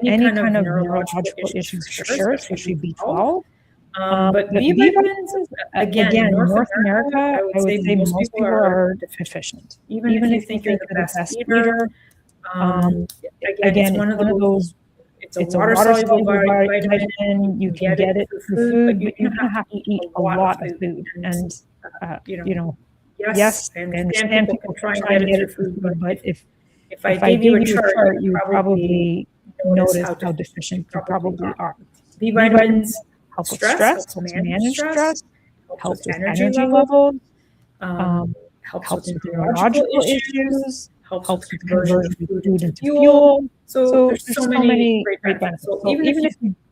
Speaker 3: kind of neurological issues for sure, especially B12. But B vitamins, again, North America, I would say most people are deficient. Even if you think you're the best eater, again, it's one of those. It's a water-soluble vitamin. You can get it through food, but you don't have to eat a lot of food. And yes, I understand people try and get it through food, but if I gave you a chart, you would probably notice how deficient you probably are. B vitamins help with stress, helps manage stress, helps with energy levels, helps with neurological issues, helps with conversion of food into fuel. So there's so many great benefits. So even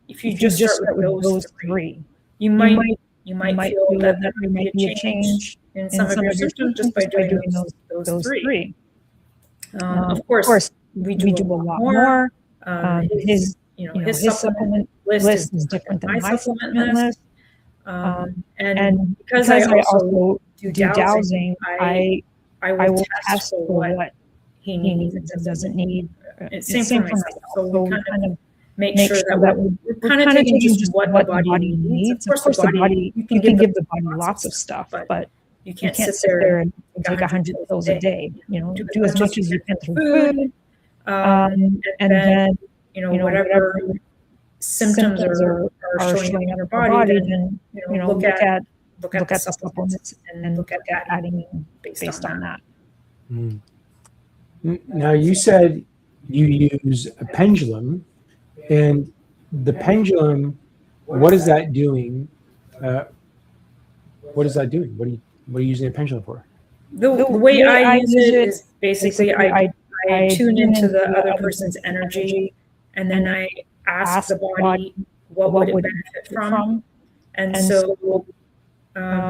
Speaker 3: if you just start with those three, you might feel that there might be a change in some of your symptoms just by doing those three. Of course, we do a lot more. His supplement list is different than my supplement list. And because I also do dowsing, I will test for what he needs and doesn't need. Same for myself. So we kind of make sure that we're kind of taking just what the body needs. Of course, the body, you can give the body lots of stuff, but you can't sit there and take 100 pills a day. Do as much as you can through food, and then whatever symptoms are showing on your body, then look at the supplements and look at adding in based on that.
Speaker 1: Mm. Now you said you use a pendulum, and the pendulum, what is that doing? What is that doing? What are you using a pendulum for?
Speaker 3: The way I use it is basically I tune into the other person's energy, and then I ask the body what would it benefit from. And so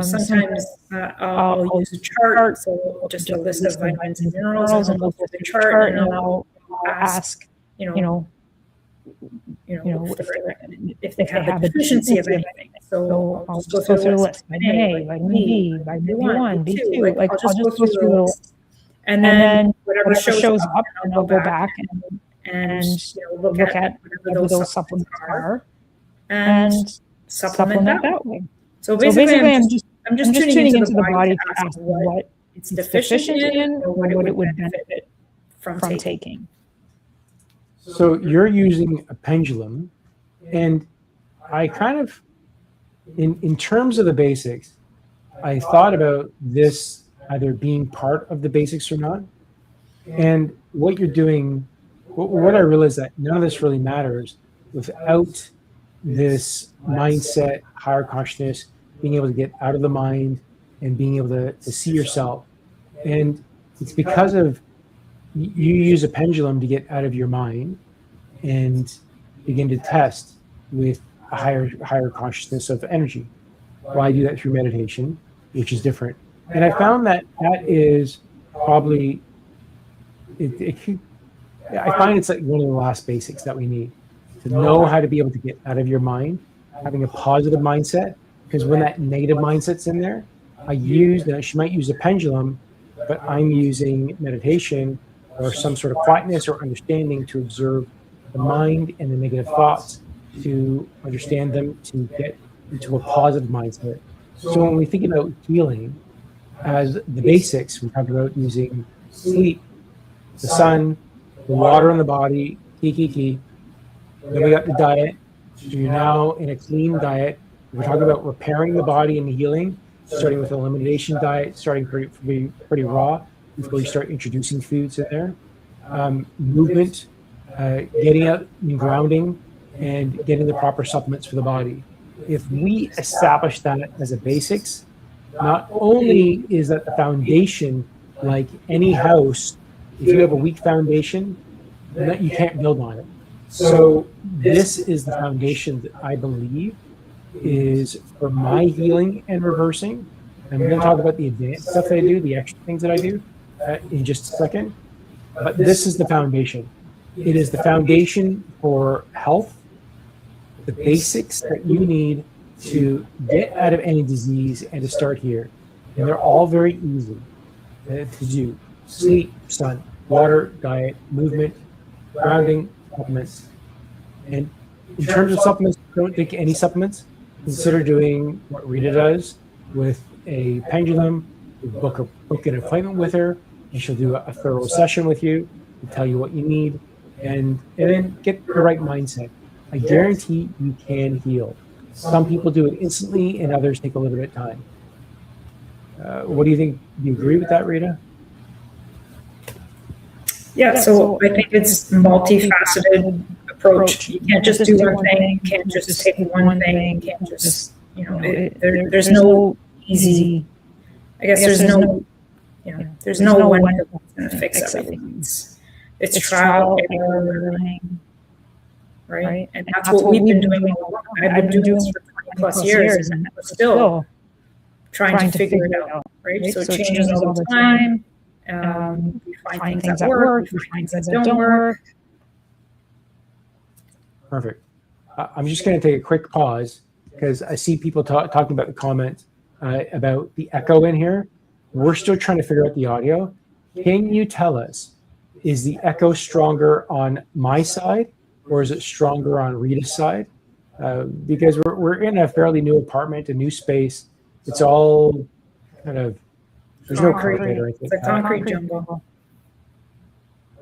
Speaker 3: sometimes I'll use a chart, so just a list of vitamins and minerals, and I'll look at the chart, and I'll ask, if they have a deficiency of anything. So I'll just go through the list. Vitamin A, vitamin B, vitamin B1, B2. I'll just go through the list. And then whatever shows up, and I'll go back and look at whatever those supplements are and supplement that way. So basically I'm just tuning into the body to ask what it's deficient in or what it would benefit from taking.
Speaker 1: So you're using a pendulum, and I kind of, in terms of the basics, I thought about this either being part of the basics or not. And what you're doing, what I realized that none of this really matters without this mindset, higher consciousness, being able to get out of the mind and being able to see yourself. And it's because of you use a pendulum to get out of your mind and begin to test with a higher consciousness of energy. Well, I do that through meditation, which is different. And I found that is probably, I find it's like one of the last basics that we need, to know how to be able to get out of your mind, having a positive mindset, because when that negative mindset's in there, she might use a pendulum, but I'm using meditation or some sort of quietness or understanding to observe the mind and the negative thoughts, to understand them, to get into a positive mindset. So when we think about healing as the basics, we talk about using sleep, the sun, the water in the body, key. Then we got the diet. So you're now in a clean diet. We're talking about repairing the body and healing. starting with an elimination diet, starting pretty raw before you start introducing foods in there. Movement, getting out and grounding, and getting the proper supplements for the body. If we establish that as a basics, not only is that the foundation, like any house, if you have a weak foundation, then you can't build on it. So this is the foundation that I believe is for my healing and reversing. And we're going to talk about the advanced stuff that I do, the extra things that I do in just a second. But this is the foundation. It is the foundation for health, the basics that you need to get out of any disease and to start here. And they're all very easy to do. Sleep, sun, water, diet, movement, grounding, supplements. And in terms of supplements, don't take any supplements. Consider doing what Rita does with a pendulum. You book an appointment with her, and she'll do a thorough session with you and tell you what you need, and then get the right mindset. I guarantee you can heal. Some people do it instantly, and others take a little bit of time. What do you think? Do you agree with that, Rita?
Speaker 3: Yeah, so I think it's multifaceted approach. You can't just do one thing. You can't just take one thing. You can't just, there's no easy, I guess there's no one that's going to fix everything. It's trial, error, learning, right? And that's what we've been doing. I've been doing this for 20 plus years, and we're still trying to figure it out, right? So it changes all the time. We find things that work, we find things that don't work.
Speaker 1: Perfect. I'm just going to take a quick pause because I see people talking about the comment about the echo in here. We're still trying to figure out the audio. Can you tell us, is the echo stronger on my side or is it stronger on Rita's side? Because we're in a fairly new apartment, a new space. It's all kind of, there's no carpet or anything.
Speaker 3: It's a concrete jungle.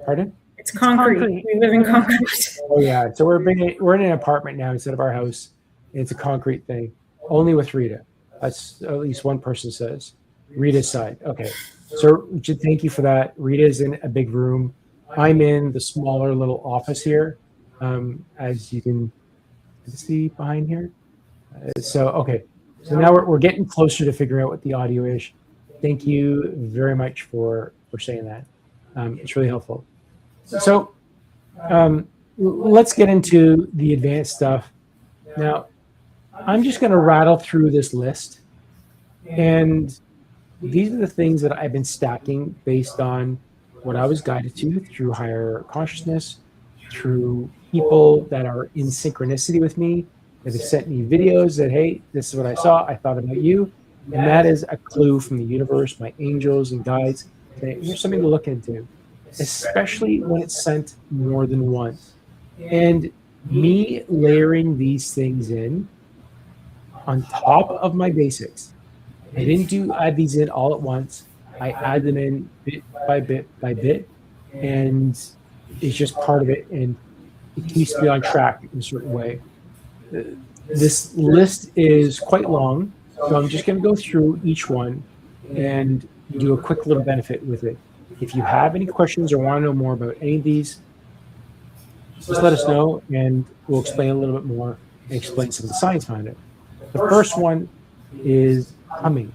Speaker 1: Pardon?
Speaker 3: It's concrete. We live in concrete.
Speaker 1: Oh yeah. So we're in an apartment now instead of our house. It's a concrete thing. Only with Rita. That's at least one person says. Rita's side. Okay. So thank you for that. Rita's in a big room. I'm in the smaller little office here, as you can see behind here. Okay. So now we're getting closer to figuring out what the audio is. Thank you very much for saying that. It's really helpful. So let's get into the advanced stuff. Now, I'm just going to rattle through this list. And these are the things that I've been stacking based on what I was guided to through higher consciousness, through people that are in synchronicity with me, that have sent me videos that, hey, this is what I saw, I thought about you. And that is a clue from the universe, my angels and guides. That here's something to look into, especially when it's sent more than once. And me layering these things in on top of my basics. I didn't add these in all at once. I add them in bit by bit, and it's just part of it, and it keeps me on track in a certain way. This list is quite long, so I'm just going to go through each one and do a quick little benefit with it. If you have any questions or want to know more about any of these, just let us know, and we'll explain a little bit more and explain some of the science behind it. The first one is humming.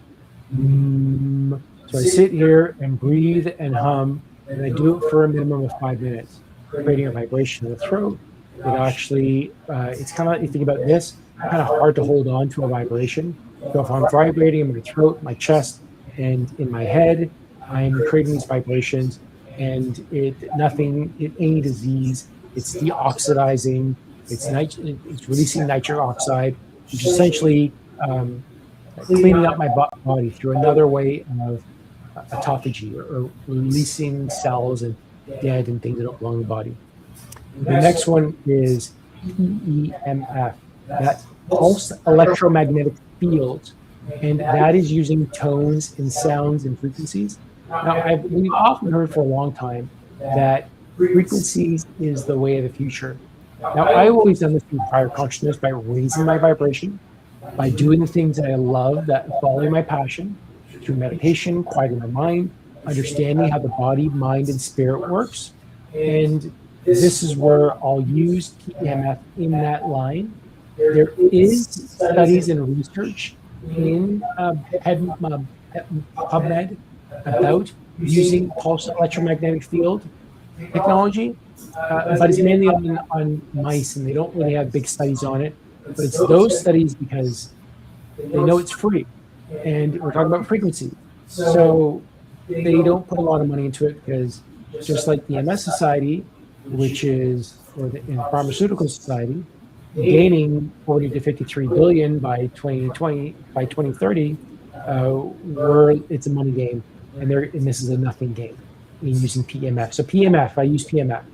Speaker 1: So I sit here and breathe and hum, and I do it for a minimum of 5 minutes, creating a vibration in the throat. It actually, it's kind of, you think about this, kind of hard to hold on to a vibration. So if I'm vibrating in my throat, my chest, and in my head, I'm creating these vibrations, and any disease, it's deoxidizing, it's releasing nitric oxide, which is essentially cleaning up my body through another way of autophagy, or releasing cells and dead and things that don't belong in the body. The next one is PPMS. That's pulse electromagnetic fields, and that is using tones and sounds and frequencies. Now, we've often heard for a long time that frequencies is the way of the future. Now, I've always done this through higher consciousness by raising my vibration, by doing the things that I love, that following my passion, through meditation, quieting my mind, understanding how the body, mind, and spirit works. And this is where I'll use PPMF in that line. There is studies and research in PubMed about using pulse electromagnetic field technology, but it's mainly on mice, and they don't really have big studies on it. But it's those studies because they know it's free, and we're talking about frequency. So they don't put a lot of money into it because just like the MS Society, which is, or the Pharmaceutical Society, gaining 40 to 53 billion by 2020, by 2030, it's a money game, and this is a nothing game in using PMF. So PMF, I use PMF.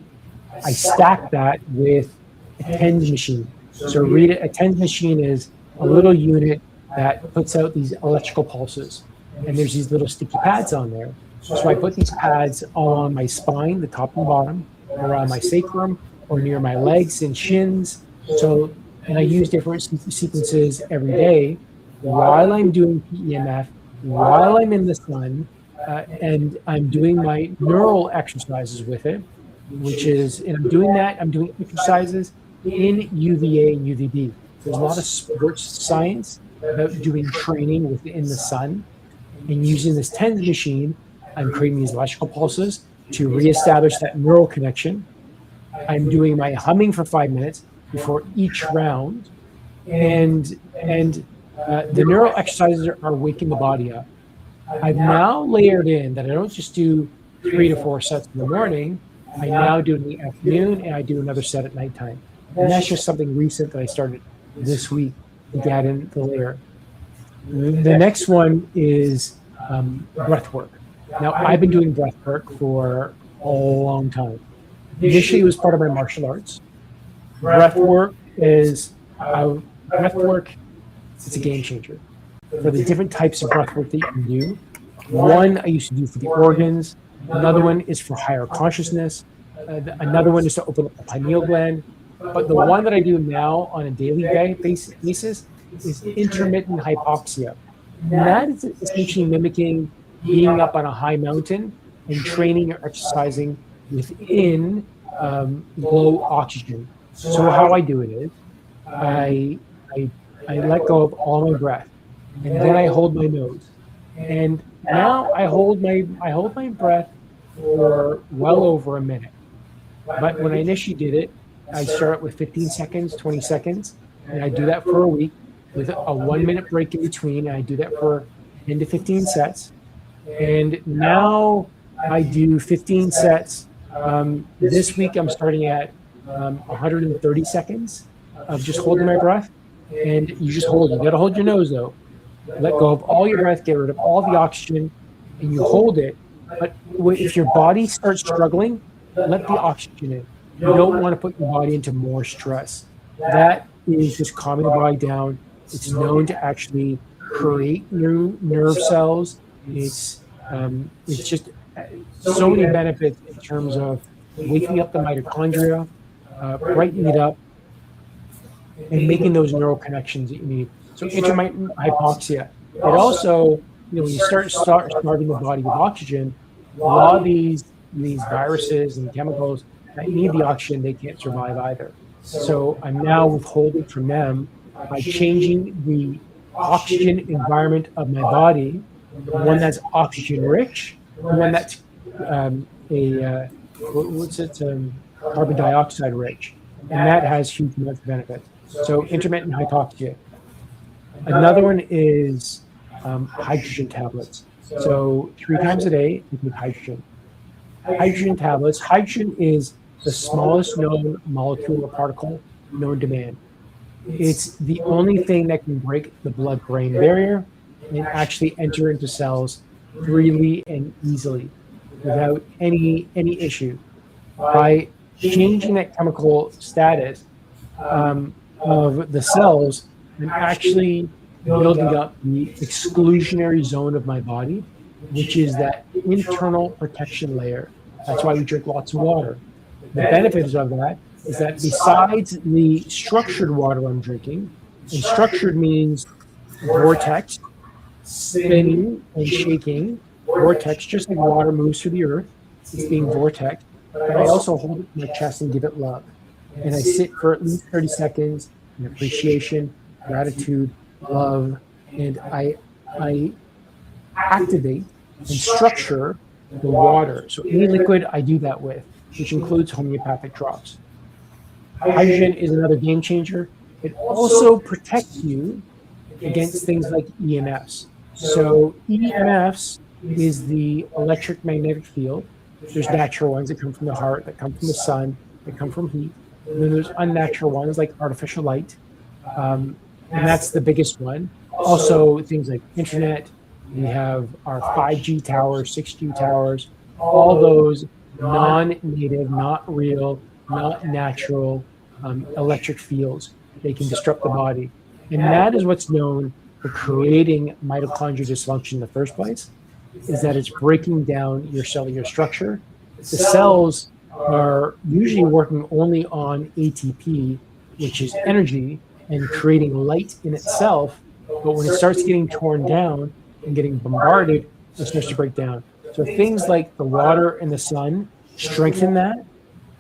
Speaker 1: I stack that with a TENS machine. So read it, a TENS machine is a little unit that puts out these electrical pulses, and there's these little sticky pads on there. So I put these pads all on my spine, the top and bottom, around my sacrum, or near my legs and shins. So, and I use different sequences every day while I'm doing PEMF, while I'm in the sun, and I'm doing my neural exercises with it, which is, and I'm doing exercises in UVA and UVB. There's a lot of sports science about doing training within the sun, and using this TENS machine, I'm creating these electrical pulses to reestablish that neural connection. I'm doing my humming for 5 minutes before each round, and the neural exercises are waking the body up. I've now layered in that I don't just do 3 to 4 sets in the morning. I now do it in the afternoon, and I do another set at nighttime. And that's just something recent that I started this week to add in the layer. The next one is breath work. Now, I've been doing breath work for a long time. Initially, it was part of my martial arts. Breath work is it's a game changer for the different types of breath work that you can do. One I used to do for the organs. Another one is for higher consciousness. Another one is to open up the pineal gland. But the one that I do now on a daily basis is intermittent hypoxia. And that is essentially mimicking being up on a high mountain and training or exercising within low oxygen. So how I do it is I let go of all my breath, and then I hold my nose. And now I hold my breath for well over a minute. But when I initially did it, I start with 15 seconds, 20 seconds, and I do that for a week with a 1 minute break in between. And I do that for 10 to 15 sets. And now I do 15 sets. This week I'm starting at 130 seconds of just holding my breath. And you just hold. You got to hold your nose though. Let go of all your breath, get rid of all the oxygen, and you hold it. But if your body starts struggling, let the oxygen in. You don't want to put your body into more stress. That is just calming the body down. It's known to actually create new nerve cells. It's just so many benefits in terms of waking up the mitochondria, brightening it up, and making those neural connections that you need. So intermittent hypoxia. It also, when you start starving the body with oxygen, a lot of these viruses and chemicals that need the oxygen, they can't survive either. So I'm now withholding from them by changing the oxygen environment of my body, one that's oxygen rich, one that's carbon dioxide rich, and that has huge amounts of benefits. So intermittent hypoxia. Another one is hydrogen tablets. So 3 times a day, you take hydrogen. Hydrogen tablets. Hydrogen is the smallest known molecule or particle known to man. It's the only thing that can break the blood-brain barrier and actually enter into cells freely and easily without any issue. By changing that chemical status of the cells, I'm actually building up the exclusionary zone of my body, which is that internal protection layer. That's why we drink lots of water. The benefits of that is that besides the structured water I'm drinking, And structured means vortex, spinning and shaking. Vortex, just like water moves through the earth, it's being vortex. But I also hold it in my chest and give it love. And I sit for at least 30 seconds in appreciation, gratitude, love, and I activate and structure the water. So any liquid I do that with, which includes homeopathic drops. Hydrogen is another game changer. It also protects you against things like EMFs. So EMFs is the electric-magnetic field. There's natural ones that come from the heart, that come from the sun, that come from heat. And then there's unnatural ones like artificial light. And that's the biggest one. Also, things like internet. We have our 5G towers, 6G towers, all those non-native, not real, not natural electric fields. They can disrupt the body. And that is what's known for creating mitochondrial dysfunction in the first place, is that it's breaking down your cellular structure. The cells are usually working only on ATP, which is energy, and creating light in itself. But when it starts getting torn down and getting bombarded, it starts to break down. So things like the water and the sun strengthen that.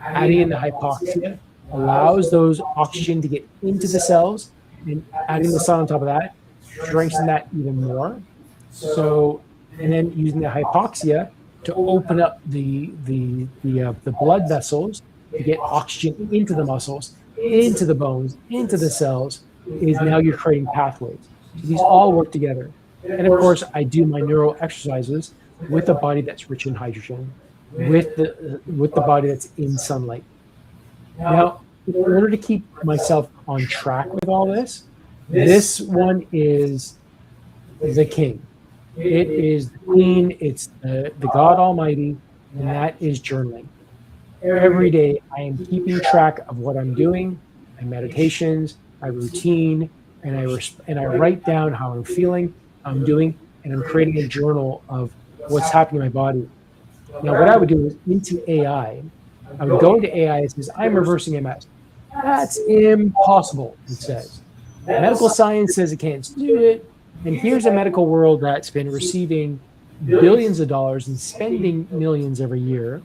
Speaker 1: Adding in the hypoxia allows those oxygen to get into the cells, and adding the sun on top of that strengthens that even more. So, and then using the hypoxia to open up the blood vessels to get oxygen into the muscles, into the bones, into the cells, is now you're creating pathways. So these all work together. And of course, I do my neural exercises with a body that's rich in hydrogen, with the body that's in sunlight. Now, in order to keep myself on track with all this, this one is the king. It is the queen. It's the God Almighty, and that is journaling. Every day, I am keeping track of what I'm doing, my meditations, my routine, and I write down how I'm feeling, how I'm doing, and I'm creating a journal of what's happening in my body. Now, what I would do is into AI. I would go into AI and says, I'm reversing MS. That's impossible, it says. Medical science says it can't do it. And here's a medical world that's been receiving billions of dollars and spending millions every year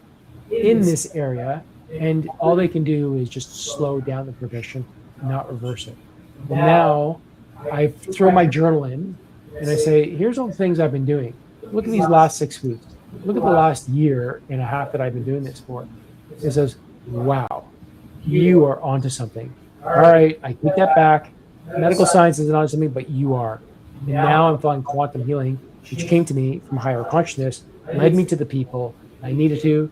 Speaker 1: in this area. And all they can do is just slow down the progression, not reverse it. And now I throw my journal in and I say, here's all the things I've been doing. Look at these last 6 weeks. Look at the last year and a half that I've been doing this for. It says, wow, you are onto something. All right, I take that back. Medical science is onto something, but you are. And now I'm following quantum healing, which came to me from higher consciousness, led me to the people I needed to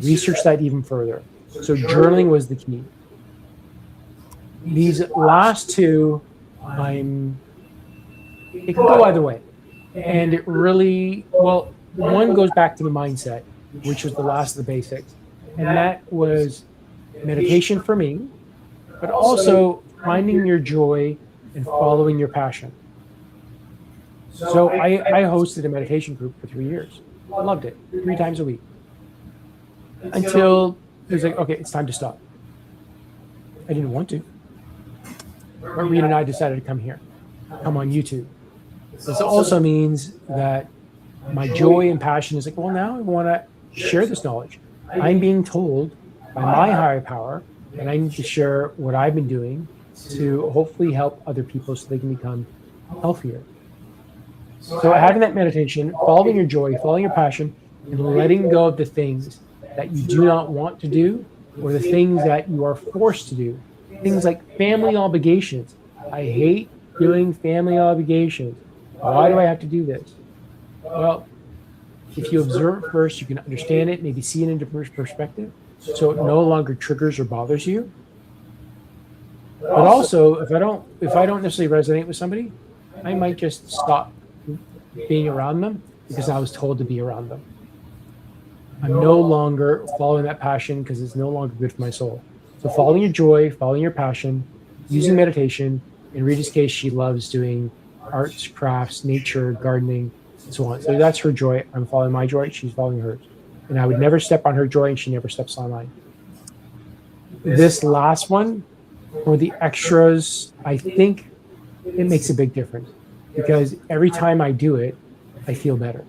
Speaker 1: research that even further. So journaling was the key. These last two, it can go either way. And it really, well, one goes back to the mindset, which was the last of the basics. And that was meditation for me, but also finding your joy and following your passion. So I hosted a meditation group for 3 years. I loved it, 3 times a week. Until it was like, okay, it's time to stop. I didn't want to. But Rita and I decided to come here, come on YouTube. This also means that my joy and passion is like, well, now I want to share this knowledge. I'm being told by my higher power that I need to share what I've been doing to hopefully help other people so they can become healthier. So having that meditation, following your joy, following your passion, and letting go of the things that you do not want to do or the things that you are forced to do. Things like family obligations. I hate doing family obligations. Why do I have to do this? Well, if you observe it first, you can understand it, maybe see it in a different perspective, so it no longer triggers or bothers you. But also, if I don't necessarily resonate with somebody, I might just stop being around them because I was told to be around them. I'm no longer following that passion because it's no longer good for my soul. So following your joy, following your passion, using meditation. In Rita's case, she loves doing arts, crafts, nature, gardening, and so on. So that's her joy. I'm following my joy. She's following hers. And I would never step on her joy, and she never steps on mine. This last one, for the extras, I think it makes a big difference, because every time I do it, I feel better.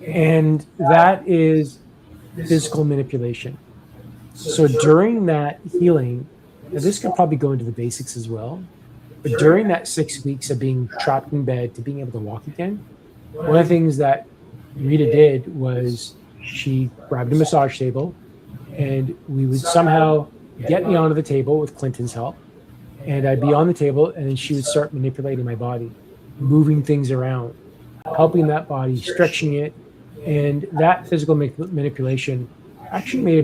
Speaker 1: And that is physical manipulation. So during that healing, now this could probably go into the basics as well, but during that 6 weeks of being trapped in bed to being able to walk again, one of the things that Rita did was she grabbed a massage table, and we would somehow get me onto the table with Clinton's help, and I'd be on the table, and then she would start manipulating my body, moving things around, helping that body, stretching it, and that physical manipulation actually made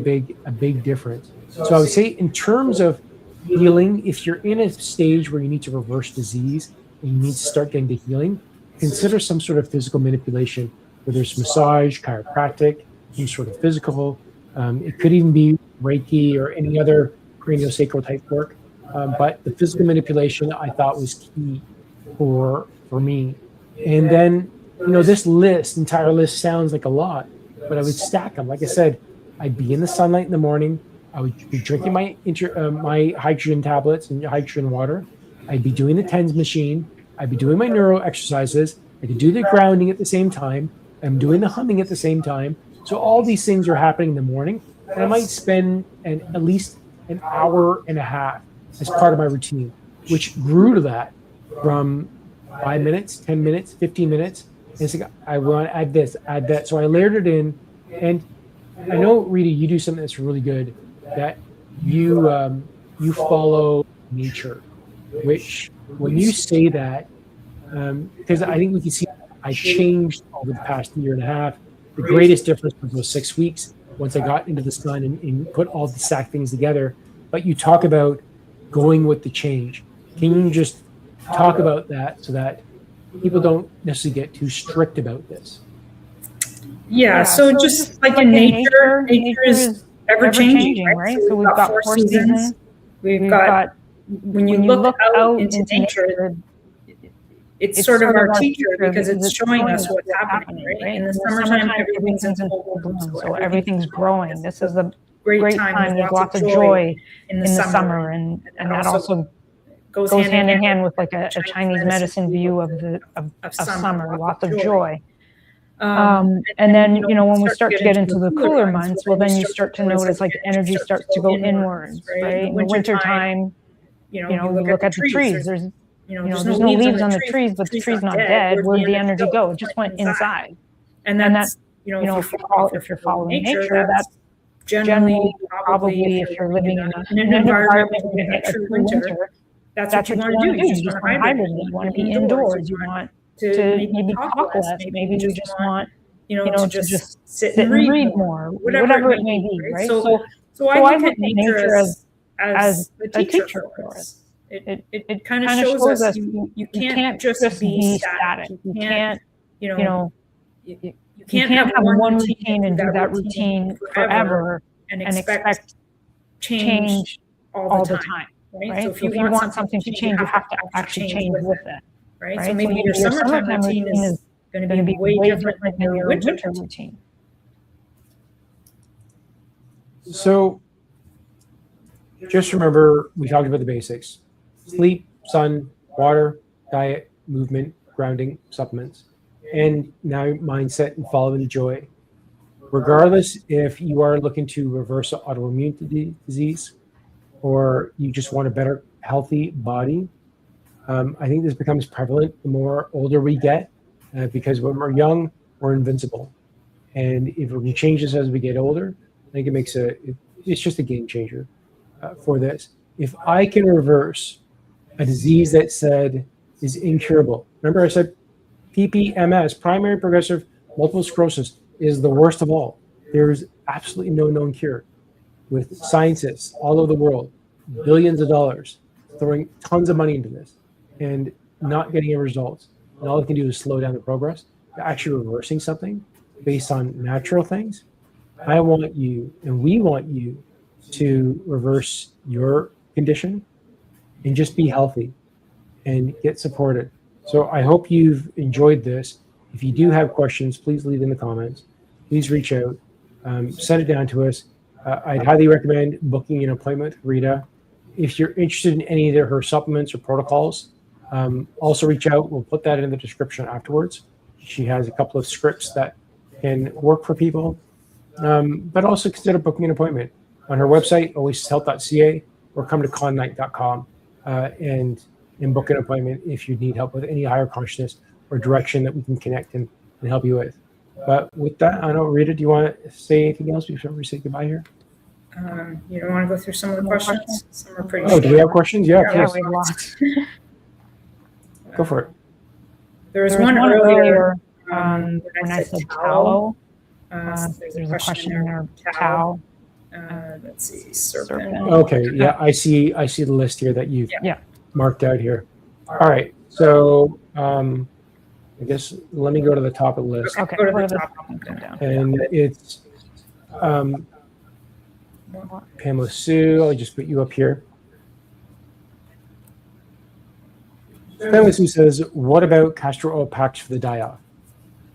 Speaker 1: a big difference. So I would say, in terms of healing, if you're in a stage where you need to reverse disease and you need to start getting to healing, consider some sort of physical manipulation, whether it's massage, chiropractic, some sort of physical. It could even be Reiki or any other craniosacral type work. But the physical manipulation I thought was key for me. And then, this entire list sounds like a lot, but I would stack them. Like I said, I'd be in the sunlight in the morning. I would be drinking my hydrogen tablets and hydrogen water. I'd be doing the TENS machine. I'd be doing my neuro exercises. I could do the grounding at the same time. I'm doing the humming at the same time. So all these things are happening in the morning, and I might spend at least an hour and a half as part of my routine, which grew to that from 5 minutes, 10 minutes, 15 minutes. And it's like, I want to add this, add that. So I layered it in. And I know, Rita, you do something that's really good, that you follow nature, which when you say that, because I think we can see I changed over the past year and a half. The greatest difference was those 6 weeks once I got into the sun and put all the SAC things together. But you talk about going with the change. Can you just talk about that so that people don't necessarily get too strict about this?
Speaker 3: Yeah, so just like in nature is ever changing, right? So we've got 4 seasons. We've got, when you look out into nature, it's sort of our teacher because it's showing us what's happening, right? In the summertime, everything's in full bloom, so everything's growing. This is the great time. There's lots of joy in the summer, and that also goes hand in hand with like a Chinese medicine view of summer, lots of joy. And then, when we start to get into the cooler months, well, then you start to notice like the energy starts to go inwards, right? In the wintertime, you look at the trees. There's no leaves on the trees, but the tree's not dead. Where'd the energy go? It just went inside. And that's, if you're following nature, that's generally probably if you're living in an environment where you get a true winter, that's what you want to do. You just want to hibernate. You want to be indoors. You want to maybe talk less. Maybe you just want, to just sit and read more, whatever it may be, right? So I look at nature as a teacher for us. It kind of shows us you can't just be static. You can't, you can't have one routine and do that routine forever and expect change all the time, right? So if you want something to change, you have to actually change with it, right? So maybe your summertime routine is going to be way different than your winter routine.
Speaker 1: So just remember, we talked about the basics: sleep, sun, water, diet, movement, grounding, supplements, and now mindset and following the joy. Regardless if you are looking to reverse autoimmune disease or you just want a better, healthy body, I think this becomes prevalent the more older we get, because when we're young, we're invincible. And if we can change this as we get older, I think it's just a game changer for this. If I can reverse a disease that said is incurable. Remember I said PPMS, Primary Progressive Multiple Sclerosis, is the worst of all. There's absolutely no known cure. With scientists all over the world, billions of dollars, throwing tons of money into this and not getting any results. And all it can do is slow down the progress. Actually reversing something based on natural things. I want you, and we want you, to reverse your condition and just be healthy and get supported. So I hope you've enjoyed this. If you do have questions, please leave in the comments. Please reach out, send it down to us. I'd highly recommend booking an appointment with Rita if you're interested in any of her supplements or protocols, also reach out. We'll put that in the description afterwards. She has a couple of scripts that can work for people, but also consider booking an appointment on her website, oasishealth.ca, or come to connight.com and book an appointment if you need help with any higher consciousness or direction that we can connect and help you with. But with that, I don't, Rita, do you want to say anything else before we say goodbye here?
Speaker 3: You don't want to go through some of the questions? Some are pretty.
Speaker 1: Oh, do we have questions? Yeah,
Speaker 2: Yeah,
Speaker 1: please.
Speaker 2: we lost.
Speaker 1: Go for it.
Speaker 3: There was one earlier
Speaker 2: when I said tallow. There's a question in there, tau.
Speaker 3: Let's see, serpent.
Speaker 1: Okay, yeah, I see the list here that you've
Speaker 2: Yeah.
Speaker 1: marked out here. All right, so I guess let me go to the top of the list.
Speaker 2: Okay,
Speaker 3: Go to
Speaker 2: go
Speaker 3: the
Speaker 2: to
Speaker 3: top.
Speaker 2: go down.
Speaker 1: And it's Pamela Sue. I'll just put you up here. Pamela Sue says, what about castor oil packs for the die-off?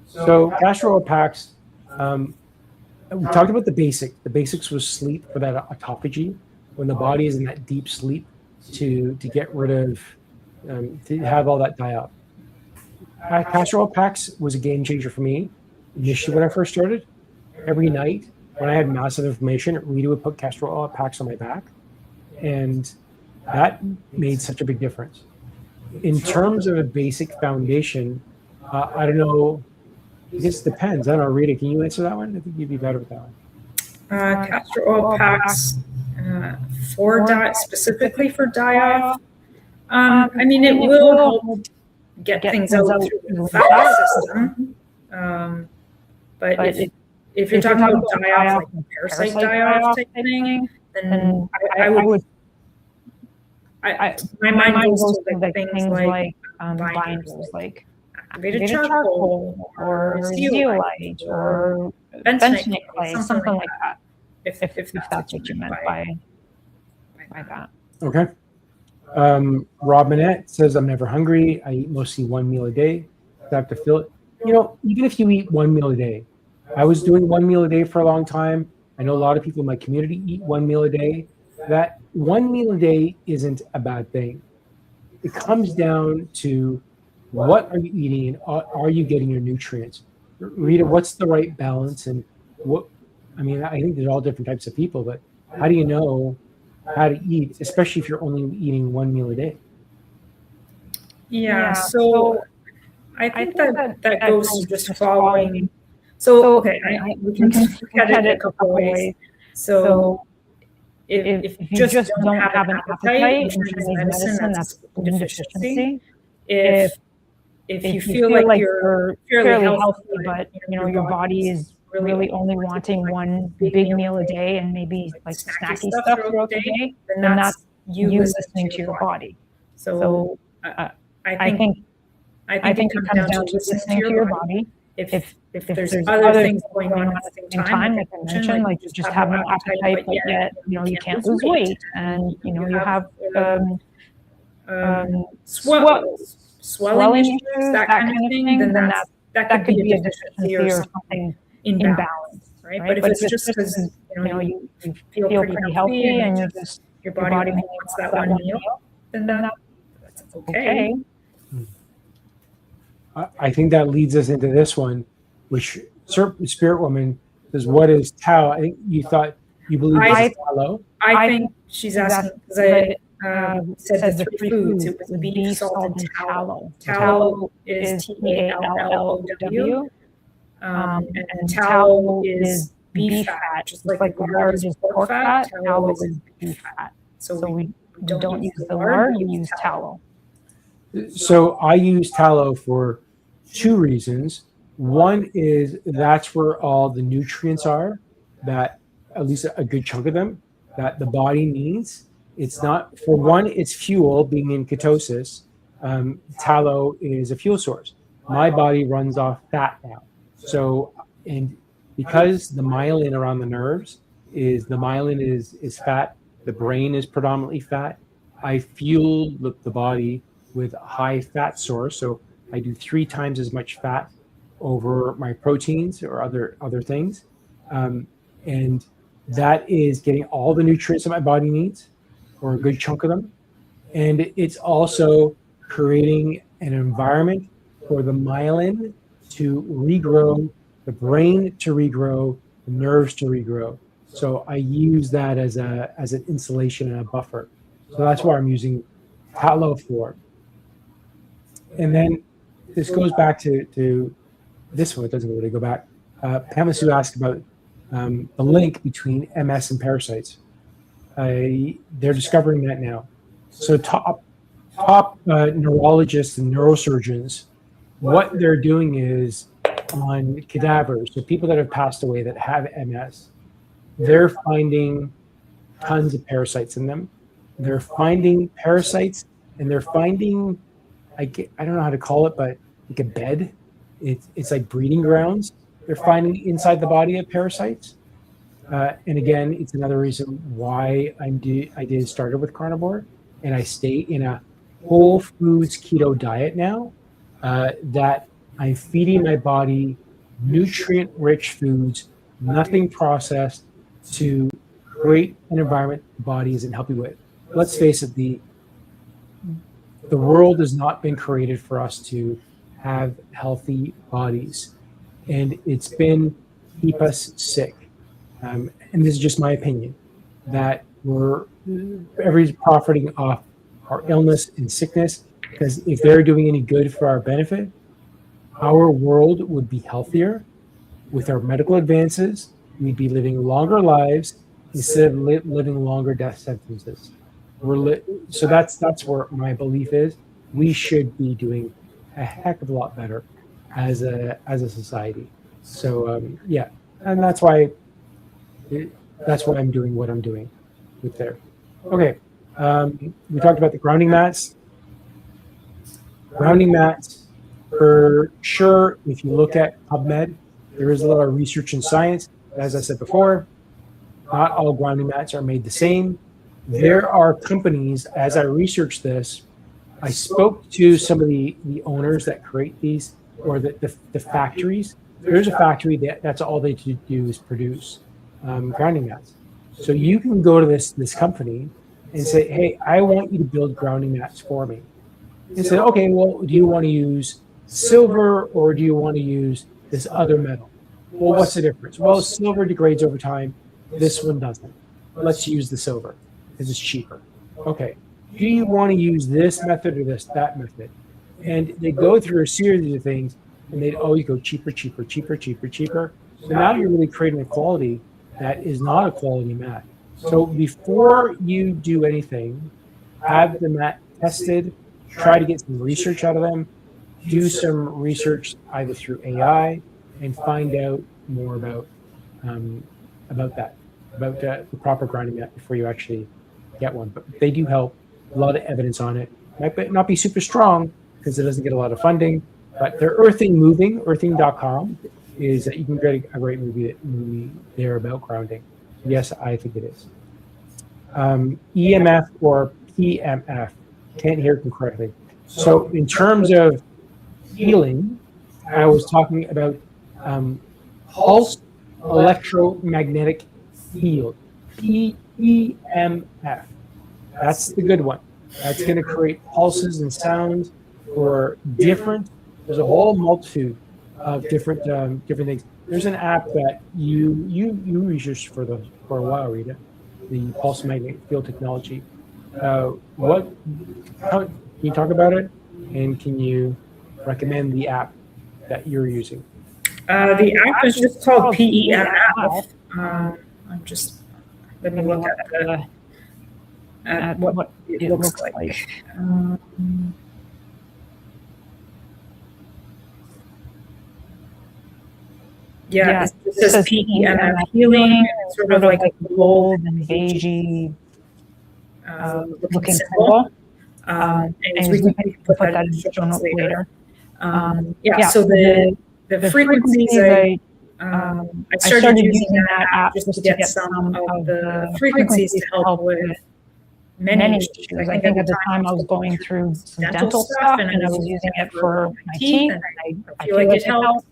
Speaker 1: So castor oil packs, we talked about the basics. The basics was sleep for that autophagy, when the body is in that deep sleep to get rid of, to have all that die-off. Castor oil packs was a game changer for me. Initially, when I first started, every night when I had massive inflammation, Rita would put castor oil packs on my back, and that made such a big difference. In terms of a basic foundation, I don't know. I guess it depends. I don't know, Rita, can you answer that one? I think you'd be better with that one.
Speaker 3: Castor oil packs for specifically for die-off. I mean, it will help get things out through the fat system. But if you're talking about die-off, like parasite die-off type thing, then I would. My mind goes to like things like binders, like activated charcoal or zeolite or bentonite clay, something like that. If that's what you meant by that.
Speaker 1: Okay. Rob Manette says, I'm never hungry. I eat mostly one meal a day. I have to feel it. You know, even if you eat one meal a day, I was doing one meal a day for a long time. I know a lot of people in my community eat one meal a day. That one meal a day isn't a bad thing. It comes down to what are you eating and are you getting your nutrients? Rita, what's the right balance? And what, I mean, I think there's all different types of people, but how do you know how to eat, especially if you're only eating one meal a day?
Speaker 3: Yeah, so I think that goes to just following. So, okay, we can look at it a couple of ways. So if you just don't have an appetite and use medicine, that's gluten deficiency. If you feel like you're fairly healthy, but you know your body is really only wanting one big meal a day and maybe like snacky stuff throughout the day, then that's you listening to your body. So I think it comes down to listening to your body. If there's other things going on at the same time, like I mentioned, like you just have no appetite, but yet you know you can't lose weight, and you know you have swelling issues, that kind of thing, then that could be a deficiency or something imbalance, right? But if it's just because you know you feel pretty healthy and your body wants that one meal, then that's okay.
Speaker 1: I think that leads us into this one, which Spirit Woman says, what is tau? I think you believe it's tallow.
Speaker 3: I think she's asking because I said the three foods. It was beef, salt, and tallow. Tallow is TALLOW. And tallow is beef fat, just like lard is pork fat. Tallow is beef fat. So we don't use the lard, we use tallow.
Speaker 1: So I use tallow for two reasons. One is that's where all the nutrients are, that at least a good chunk of them that the body needs. It's not, for one, it's fuel, being in ketosis. Tallow is a fuel source. My body runs off fat now. So, and because the myelin around the nerves is fat, the brain is predominantly fat, I fuel the body with a high fat source. So I do 3 times as much fat over my proteins or other things. And that is getting all the nutrients that my body needs. or a good chunk of them. And it's also creating an environment for the myelin to regrow, the brain to regrow, the nerves to regrow. So I use that as an insulation and a buffer. So that's why I'm using tallow for. And then this goes back to this one. It doesn't really go back. Pamela Sue asked about the link between MS and parasites. They're discovering that now. So top neurologists and neurosurgeons, what they're doing is on cadavers, so people that have passed away that have MS, they're finding tons of parasites in them. They're finding parasites, and they're finding, I don't know how to call it, but like a bed. It's like breeding grounds. They're finding inside the body of parasites. And again, it's another reason why I started with carnivore, and I stay in a whole foods keto diet now, that I'm feeding my body nutrient-rich foods, nothing processed, to create an environment the body isn't happy with. Let's face it, the world has not been created for us to have healthy bodies, and it's been keep us sick. And this is just my opinion, that everybody's profiting off our illness and sickness, because if they're doing any good for our benefit, our world would be healthier. With our medical advances, we'd be living longer lives instead of living longer death sentences. So that's where my belief is. We should be doing a heck of a lot better as a society. So yeah, and that's why I'm doing what I'm doing with there. Okay, we talked about the grounding mats. Grounding mats, for sure, if you look at PubMed, there is a lot of research and science. As I said before, not all grounding mats are made the same. There are companies, as I researched this, I spoke to some of the owners that create these, or the factories. There's a factory that's all they do is produce grounding mats. So you can go to this company and say, hey, I want you to build grounding mats for me. And say, okay, well, do you want to use silver or do you want to use this other metal? Well, what's the difference? Well, silver degrades over time. This one doesn't. Let's use the silver because it's cheaper. Okay. Do you want to use this method or that method? And they go through a series of things, and they'd always go cheaper, cheaper, cheaper, cheaper, cheaper. So now you're really creating a quality that is not a quality mat. So before you do anything, have the mat tested, try to get some research out of them, do some research either through AI, and find out more about the proper grounding mat before you actually get one. But they do help. A lot of evidence on it. Might not be super strong because it doesn't get a lot of funding, but they're earthing.com is that you can get a great movie there about grounding. Yes, I think it is. EMF or PMF, can't hear it correctly. So in terms of healing, I was talking about pulse electromagnetic field, PPMF. That's the good one. That's going to create pulses and sounds for different. There's a whole multitude of different things. There's an app that you researched for a while, Rita, the pulse magnetic field technology. Can you talk about it, and can you recommend the app that you're using?
Speaker 3: The app is just called PEMF. Let me look at what it looks like. Yeah, it says PEMF healing. It's sort of like a gold and beigey looking symbol. And we can put that in the show notes later. So the frequencies, I started using that app just to get some of the frequencies to help with many issues. I think at the time I was going through some dental stuff, and I was using it for my teeth, and I feel like it helped.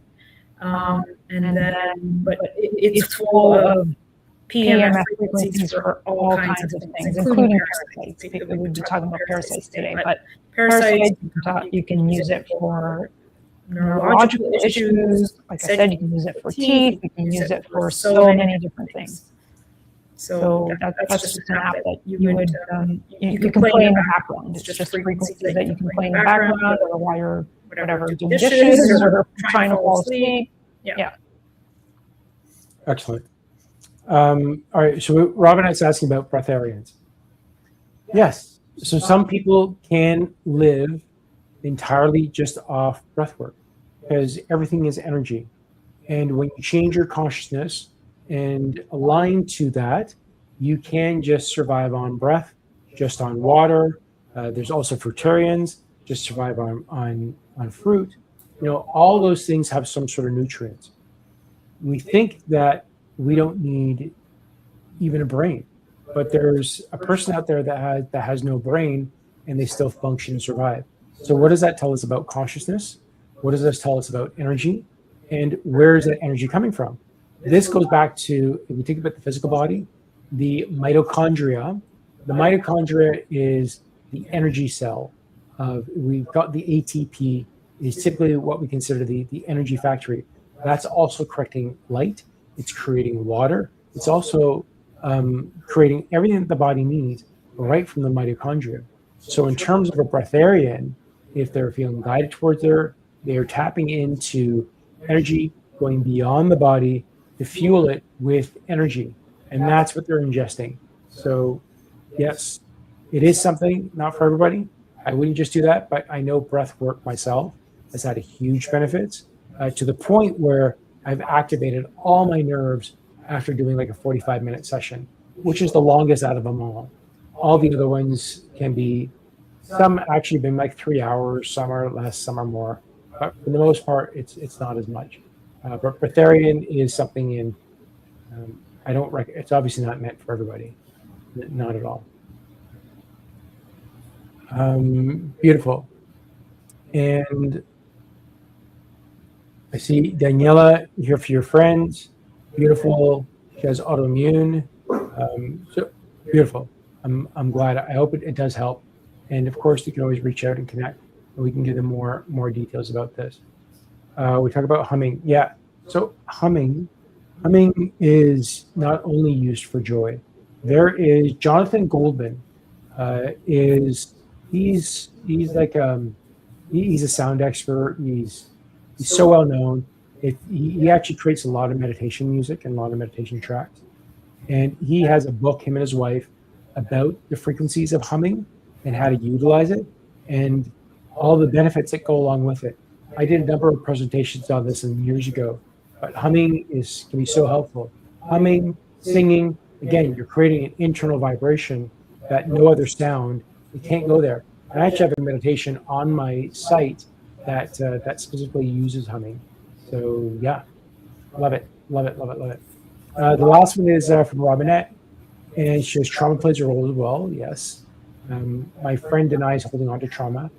Speaker 3: But it's full of PPMS frequencies for all kinds of things, including parasites. We would be talking about parasites today, but parasites, you can use it for neurological issues. Like I said, you can use it for teeth. You can use it for so many different things. So that's just an app that you can play in the background. It's just frequencies that you can play in the background, or while you're whatever doing dishes or trying to fall asleep. Yeah.
Speaker 1: Excellent. All right. So Robin is asking about breatharians. Yes. So some people can live entirely just off breath work because everything is energy. And when you change your consciousness and align to that, you can just survive on breath, just on water. There's also fruitarians, just survive on fruit. All those things have some sort of nutrients. We think that we don't need even a brain, but there's a person out there that has no brain and they still function and survive. So what does that tell us about consciousness? What does this tell us about energy? And where is that energy coming from? This goes back to, if we think about the physical body, the mitochondria. The mitochondria is the energy cell. We've got the ATP is typically what we consider the energy factory. That's also correcting light. It's creating water. It's also creating everything that the body needs right from the mitochondria. So in terms of a breatharian, if they're feeling guided towards they're tapping into energy, going beyond the body to fuel it with energy. And that's what they're ingesting. So yes, it is something, not for everybody. I wouldn't just do that, but I know breath work myself has had a huge benefits to the point where I've activated all my nerves after doing like a 45-minute session, which is the longest out of them all. All the other ones can be, some actually been like 3 hours, some are less, some are more. But for the most part, it's not as much. But breatharian is something it's obviously not meant for everybody, not at all. Beautiful. And I see Daniela here for your friends. Beautiful. She has autoimmune. So beautiful. I'm glad. I hope it does help. And of course, you can always reach out and connect, and we can give them more details about this. We talk about humming. Yeah. So humming is not only used for joy. There is Jonathan Goldman. He's like he's a sound expert. He's so well known. He actually creates a lot of meditation music and a lot of meditation tracks. And he has a book, him and his wife, about the frequencies of humming and how to utilize it and all the benefits that go along with it. I did a number of presentations on this years ago, but humming can be so helpful. Humming, singing, again, you're creating an internal vibration that no other sound, you can't go there. I actually have a meditation on my site that specifically uses humming. So yeah, love it. The last one is from Robinette, and she says trauma plays a role as well. Yes. My friend denies holding on to trauma.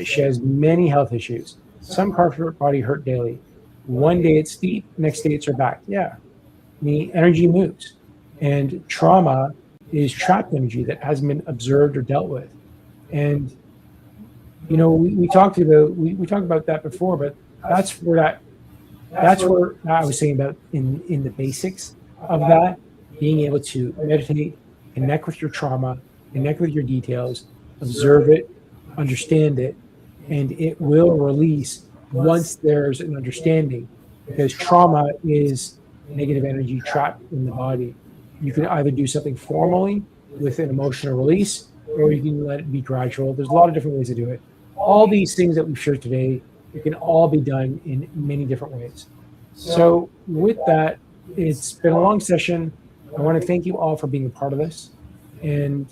Speaker 1: She has many health issues. Some parts of her body hurt daily. One day it's feet, next day it's her back. Yeah. The energy moves. And trauma is trapped energy that hasn't been observed or dealt with. And we talked about that before, but that's where I was saying about in the basics of that, being able to meditate, connect with your trauma, connect with your details, observe it, understand it, and it will release once there's an understanding, because trauma is negative energy trapped in the body. You can either do something formally with an emotional release, or you can let it be gradual. There's a lot of different ways to do it. All these things that we've shared today, it can all be done in many different ways. So with that, it's been a long session. I want to thank you all for being a part of this. And,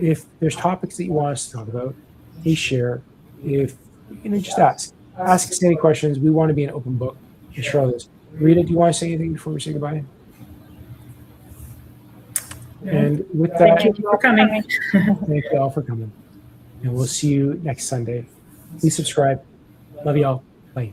Speaker 1: if there's topics that you want us to talk about, please share. Just ask us any questions. We want to be an open book to share this. Rita, do you want to say anything before we say goodbye? And with that,
Speaker 3: thank you for coming.
Speaker 1: Thank you all for coming. And we'll see you next Sunday. Please subscribe. Love you all. Bye.